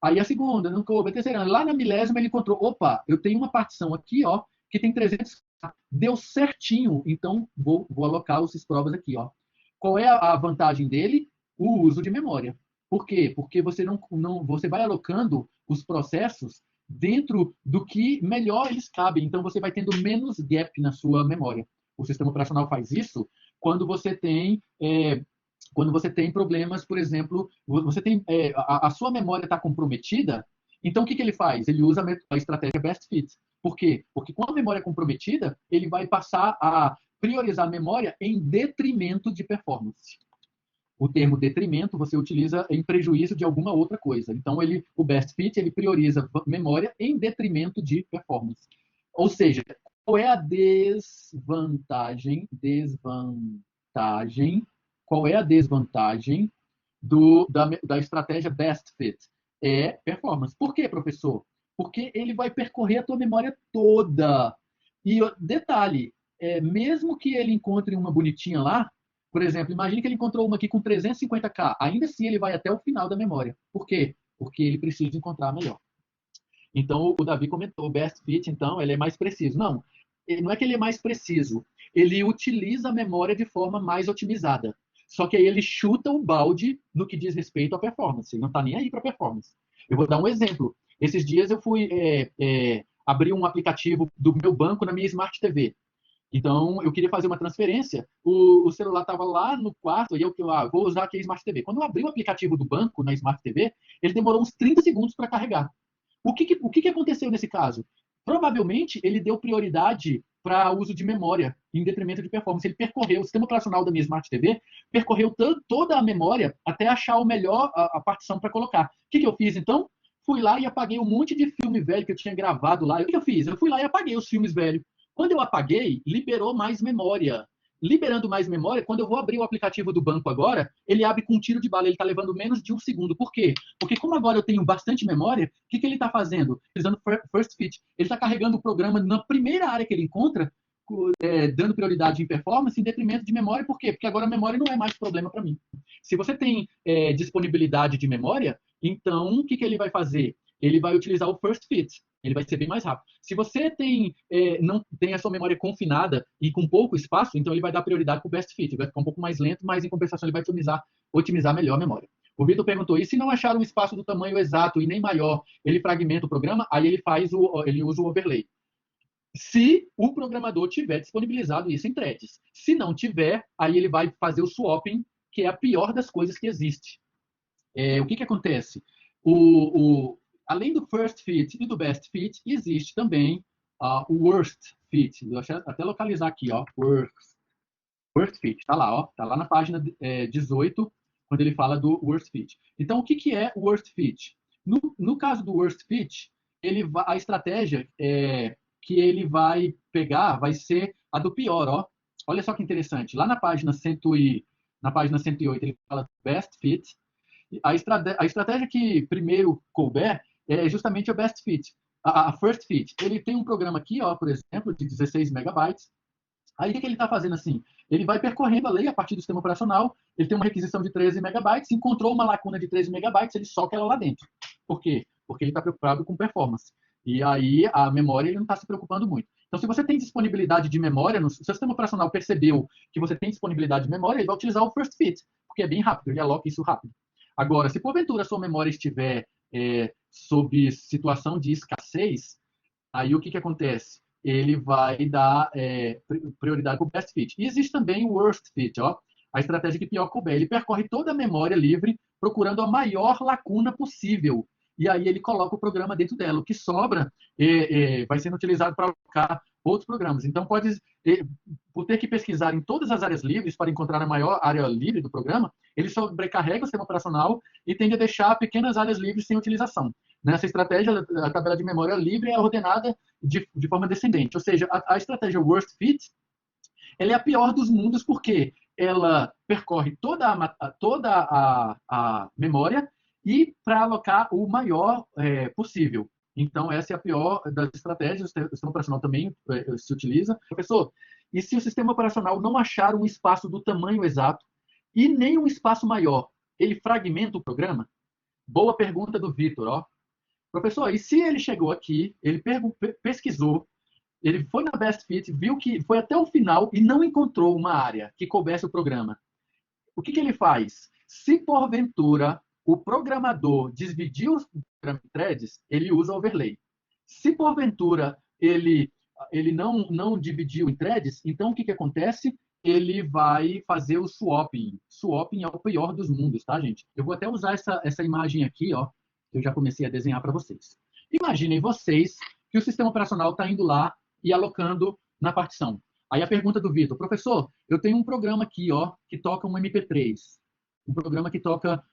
Speaker 1: Aí a segunda, não coube. A terceira, lá na milésima, ele encontrou, opa, eu tenho uma partição aqui, ó, que tem 300K. Deu certinho. Então, vou alocar os provas aqui, ó. Qual é a vantagem dele? O uso de memória. Por quê? Porque você você vai alocando os processos dentro do que melhor eles cabem. Então, você vai tendo menos gap na sua memória. O sistema operacional faz isso quando você tem problemas, por exemplo, você tem a sua memória está comprometida. Então, o que ele faz? Ele usa a estratégia Best Fit. Por quê? Porque com a memória comprometida, ele vai passar a priorizar a memória em detrimento de performance. O termo detrimento você utiliza em prejuízo de alguma outra coisa. Então, o Best Fit ele prioriza memória em detrimento de performance. Ou seja, qual é a desvantagem? Qual é a desvantagem da estratégia Best Fit? É performance. Por quê, professor? Porque ele vai percorrer a tua memória toda. E detalhe, mesmo que ele encontre uma bonitinha lá, por exemplo, imagine que ele encontrou uma aqui com 350K. Ainda assim, ele vai até o final da memória. Por quê? Porque ele precisa encontrar a melhor. Então, o Davi comentou, o Best Fit, então, ele é mais preciso. Não é que ele é mais preciso. Ele utiliza a memória de forma mais otimizada. Só que aí ele chuta o balde no que diz respeito à performance. Ele não está nem aí para performance. Eu vou dar um exemplo. Esses dias eu fui abrir um aplicativo do meu banco na minha Smart TV. Então, eu queria fazer uma transferência, o celular estava lá no quarto, e eu vou usar aqui a Smart TV. Quando eu abri o aplicativo do banco na Smart TV, ele demorou uns 30 segundos para carregar. O que aconteceu nesse caso? Provavelmente, ele deu prioridade para uso de memória, em detrimento de performance. Ele percorreu, o sistema operacional da minha Smart TV, percorreu toda a memória até achar a partição para colocar. O que eu fiz, então? Fui lá e apaguei um monte de filme velho que eu tinha gravado lá. O que eu fiz? Eu fui lá e apaguei os filmes velhos. Quando eu apaguei, liberou mais memória. Liberando mais memória, quando eu vou abrir o aplicativo do banco agora, ele abre com um tiro de bala, ele está levando menos de 1 segundo. Por quê? Porque como agora eu tenho bastante memória, o que ele está fazendo? Utilizando First Fit. Ele está carregando o programa na primeira área que ele encontra, dando prioridade em performance, em detrimento de memória. Por quê? Porque agora a memória não é mais problema para mim. Se você tem disponibilidade de memória, então o que ele vai fazer? Ele vai utilizar o First Fit. ele vai ser bem mais rápido. Se você não tem a sua memória confinada e com pouco espaço, então ele vai dar prioridade para o best fit, ele vai ficar um pouco mais lento, mas em compensação ele vai otimizar melhor a memória. O Vitor perguntou, e se não achar um espaço do tamanho exato e nem maior, ele fragmenta o programa, aí ele usa o overlay. Se o programador tiver disponibilizado isso em threads. Se não tiver, aí ele vai fazer o swapping, que é a pior das coisas que existe. O que acontece? Além do first fit e do best fit, existe também o worst fit. Deixa eu até localizar aqui, ó, worst fit. Está lá, ó, tá lá na página 18, quando ele fala do worst fit. Então, o que é o worst fit? No caso do worst fit, a estratégia que ele vai pegar vai ser a do pior, ó. Olha só que interessante. Lá na página 108, ele fala do best fit. A estratégia que primeiro couber é justamente o best fit, a first fit. Ele tem um programa aqui, ó, por exemplo, de 16 megabytes. Aí o que ele está fazendo assim? Ele vai percorrendo a lei a partir do sistema operacional, ele tem uma requisição de 13 megabytes, encontrou uma lacuna de 13 megabytes, ele soca ela lá dentro. Por quê? Porque ele está preocupado com performance. E aí a memória ele não está se preocupando muito. Então, se você tem disponibilidade de memória, se o seu sistema operacional percebeu que você tem disponibilidade de memória, ele vai utilizar o first fit, porque é bem rápido, ele aloca isso rápido. Agora, se porventura a sua memória estiver sob situação de escassez, aí o que acontece? Ele vai dar prioridade para o best fit. E existe também o worst fit, ó, a estratégia que pior couber. Ele percorre toda a memória livre, procurando a maior lacuna possível. E aí ele coloca o programa dentro dela. O que sobra vai sendo utilizado para alocar outros programas. Então, por ter que pesquisar em todas as áreas livres para encontrar a maior área livre do programa, ele sobrecarrega o sistema operacional e tende a deixar pequenas áreas livres sem utilização. Nessa estratégia, a tabela de memória livre é ordenada de forma descendente. Ou seja, a estratégia worst fit ela é a pior dos mundos porque ela percorre toda a memória e para alocar o maior possível. Então, essa é a pior das estratégias. O sistema operacional também se utiliza. Professor, e se o sistema operacional não achar um espaço do tamanho exato e nem um espaço maior, ele fragmenta o programa? Boa pergunta do Vitor, ó. Professor, e se ele chegou aqui, ele pesquisou, ele foi na Best Fit, viu que foi até o final e não encontrou uma área que coubesse o programa? O que ele faz? Se porventura o programador dividir os programas em threads, ele usa overlay. Se porventura ele não dividiu em threads, então o que acontece? Ele vai fazer o swapping. Swapping é o pior dos mundos, tá, gente? Eu vou até usar essa imagem aqui, ó, que eu já comecei a desenhar para vocês. Imaginem vocês que o sistema operacional está indo lá e alocando na partição. Aí a pergunta do Vitor, professor, eu tenho um programa aqui, ó, que toca um MP3. Um programa que toca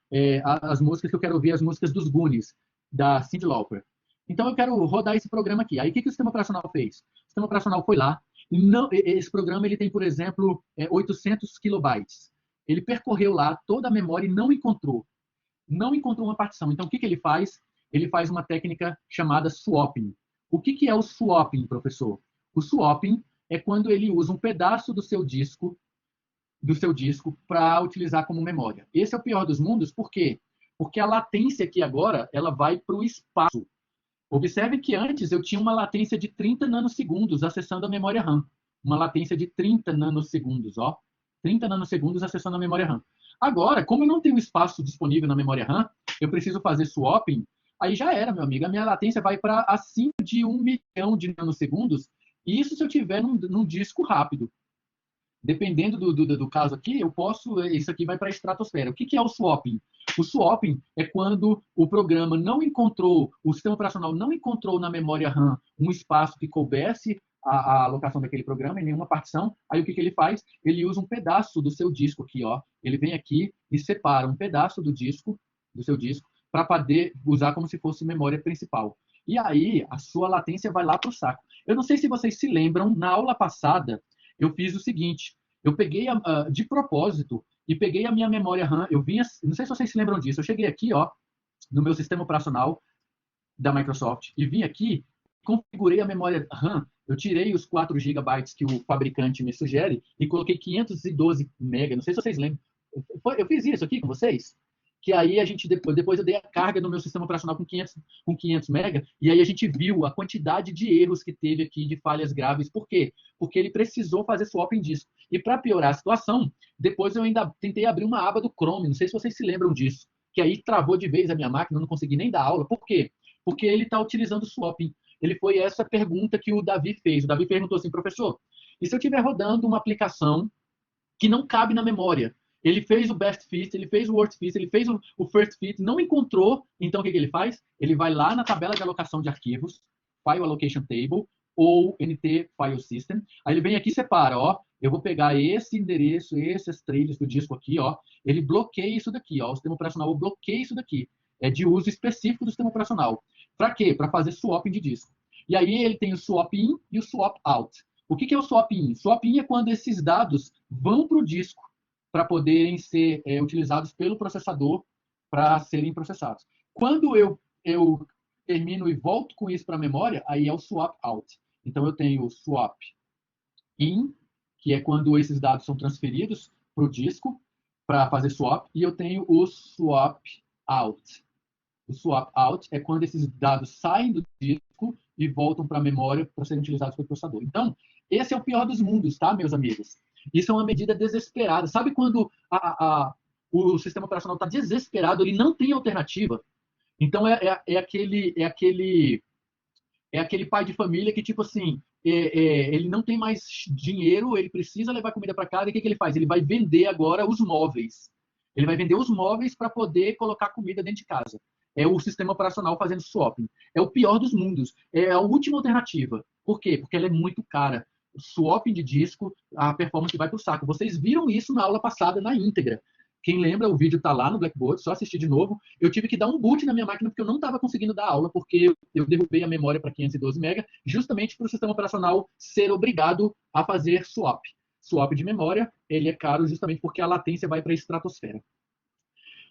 Speaker 1: as músicas que eu quero ouvir, as músicas dos Goonies, da Cyndi Lauper. Então eu quero rodar esse programa aqui. Aí o que o sistema operacional fez? O sistema operacional foi lá, esse programa ele tem, por exemplo, 800 kilobytes. Ele percorreu lá toda a memória e não encontrou uma partição. Então o que ele faz? Ele faz uma técnica chamada swapping. O que é o swapping, professor? O swapping é quando ele usa um pedaço do seu disco para utilizar como memória. Esse é o pior dos mundos, por quê? Porque a latência aqui agora, ela vai para o espaço. Observe que antes eu tinha uma latência de 30 nanosegundos acessando a memória RAM. Uma latência de 30 nanosegundos, ó. 30 nanosegundos acessando a memória RAM. Agora, como eu não tenho espaço disponível na memória RAM, eu preciso fazer swapping, aí já era, meu amigo. A minha latência vai para acima de 1 milhão de nanosegundos, e isso se eu tiver num disco rápido. Dependendo do caso aqui, isso aqui vai para a estratosfera. O que é o swapping? O swapping é quando o programa o sistema operacional não encontrou na memória RAM um espaço que coubesse a alocação daquele programa em nenhuma partição. Aí o que ele faz? Ele usa um pedaço do seu disco aqui, ó. Ele vem aqui e separa um pedaço do seu disco, para poder usar como se fosse memória principal. E aí a sua latência vai lá para o saco. Eu não sei se vocês se lembram, na aula passada, eu fiz o seguinte, eu peguei de propósito e peguei a minha memória RAM, não sei se vocês se lembram disso, eu cheguei aqui, ó, no meu sistema operacional da Microsoft e vim aqui, configurei a memória RAM, eu tirei os 4 GB que o fabricante me sugere e coloquei 512 MB, não sei se vocês lembram. Eu fiz isso aqui com vocês? que aí a gente, depois eu dei a carga no meu sistema operacional com 500 mega, e aí a gente viu a quantidade de erros que teve aqui, de falhas graves. Por quê? Porque ele precisou fazer swap em disco. E para piorar a situação, depois eu ainda tentei abrir uma aba do Chrome, não sei se vocês se lembram disso, que aí travou de vez a minha máquina, eu não consegui nem dar aula. Por quê? Porque ele está utilizando o swapping. Ele foi essa pergunta que o Davi fez. O Davi perguntou assim, professor, e se eu estiver rodando uma aplicação que não cabe na memória? Ele fez o best fit, ele fez o worst fit, ele fez o first fit, não encontrou, então o que ele faz? Ele vai lá na tabela de alocação de arquivos, File Allocation Table, ou NT File System, aí ele vem aqui e separa, ó, eu vou pegar esse endereço, esses trailers do disco aqui, ó, ele bloqueia isso daqui, ó, o sistema operacional bloqueia isso daqui, é de uso específico do sistema operacional. Para quê? Para fazer swapping de disco. E aí ele tem o swap in e o swap out. O que é o swap in? Swap in é quando esses dados vão para o disco para poderem ser utilizados pelo processador para serem processados. Quando eu termino e volto com isso para a memória, aí é o swap out. Então eu tenho o swap in, que é quando esses dados são transferidos para o disco para fazer swap, e eu tenho o swap out. O swap out é quando esses dados saem do disco e voltam para a memória para serem utilizados pelo processador. Então, esse é o pior dos mundos, tá, meus amigos? Isso é uma medida desesperada. Sabe quando o sistema operacional está desesperado, ele não tem alternativa? Então, é aquele pai de família que, tipo assim, ele não tem mais dinheiro, ele precisa levar comida para casa, e o que ele faz? Ele vai vender agora os móveis. Ele vai vender os móveis para poder colocar comida dentro de casa. É o sistema operacional fazendo swapping. É o pior dos mundos. É a última alternativa. Por quê? Porque ela é muito cara. Swapping de disco, a performance vai para o saco. Vocês viram isso na aula passada, na íntegra. Quem lembra, o vídeo está lá no Blackboard, só assistir de novo. Eu tive que dar um boot na minha máquina porque eu não estava conseguindo dar aula, porque eu derrubei a memória para 512 MB, justamente para o sistema operacional ser obrigado a fazer swap. Swap de memória, ele é caro justamente porque a latência vai para a estratosfera.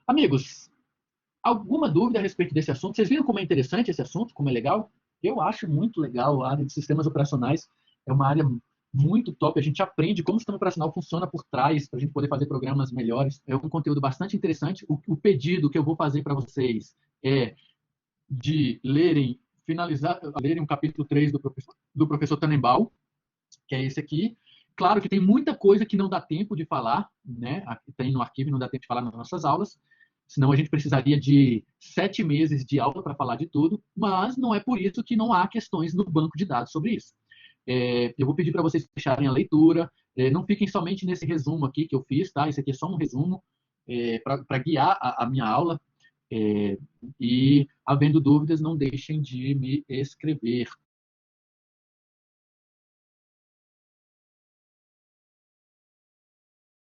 Speaker 1: Amigos, alguma dúvida a respeito desse assunto? Vocês viram como é interessante esse assunto, como é legal? Eu acho muito legal a área de sistemas operacionais. É uma área muito top. A gente aprende como o sistema operacional funciona por trás para a gente poder fazer programas melhores. É um conteúdo bastante interessante. O pedido que eu vou fazer para vocês é de lerem o capítulo 3 do professor Tannenbaum, que é esse aqui. Claro que tem muita coisa que não dá tempo de falar, né? Tem no arquivo, não dá tempo de falar nas nossas aulas, senão a gente precisaria de 7 meses de aula para falar de tudo, mas não é por isso que não há questões no banco de dados sobre isso. Eu vou pedir para vocês fecharem a leitura, não fiquem somente nesse resumo aqui que eu fiz, tá? Esse aqui é só um resumo para guiar a minha aula, e havendo dúvidas, não deixem de me escrever.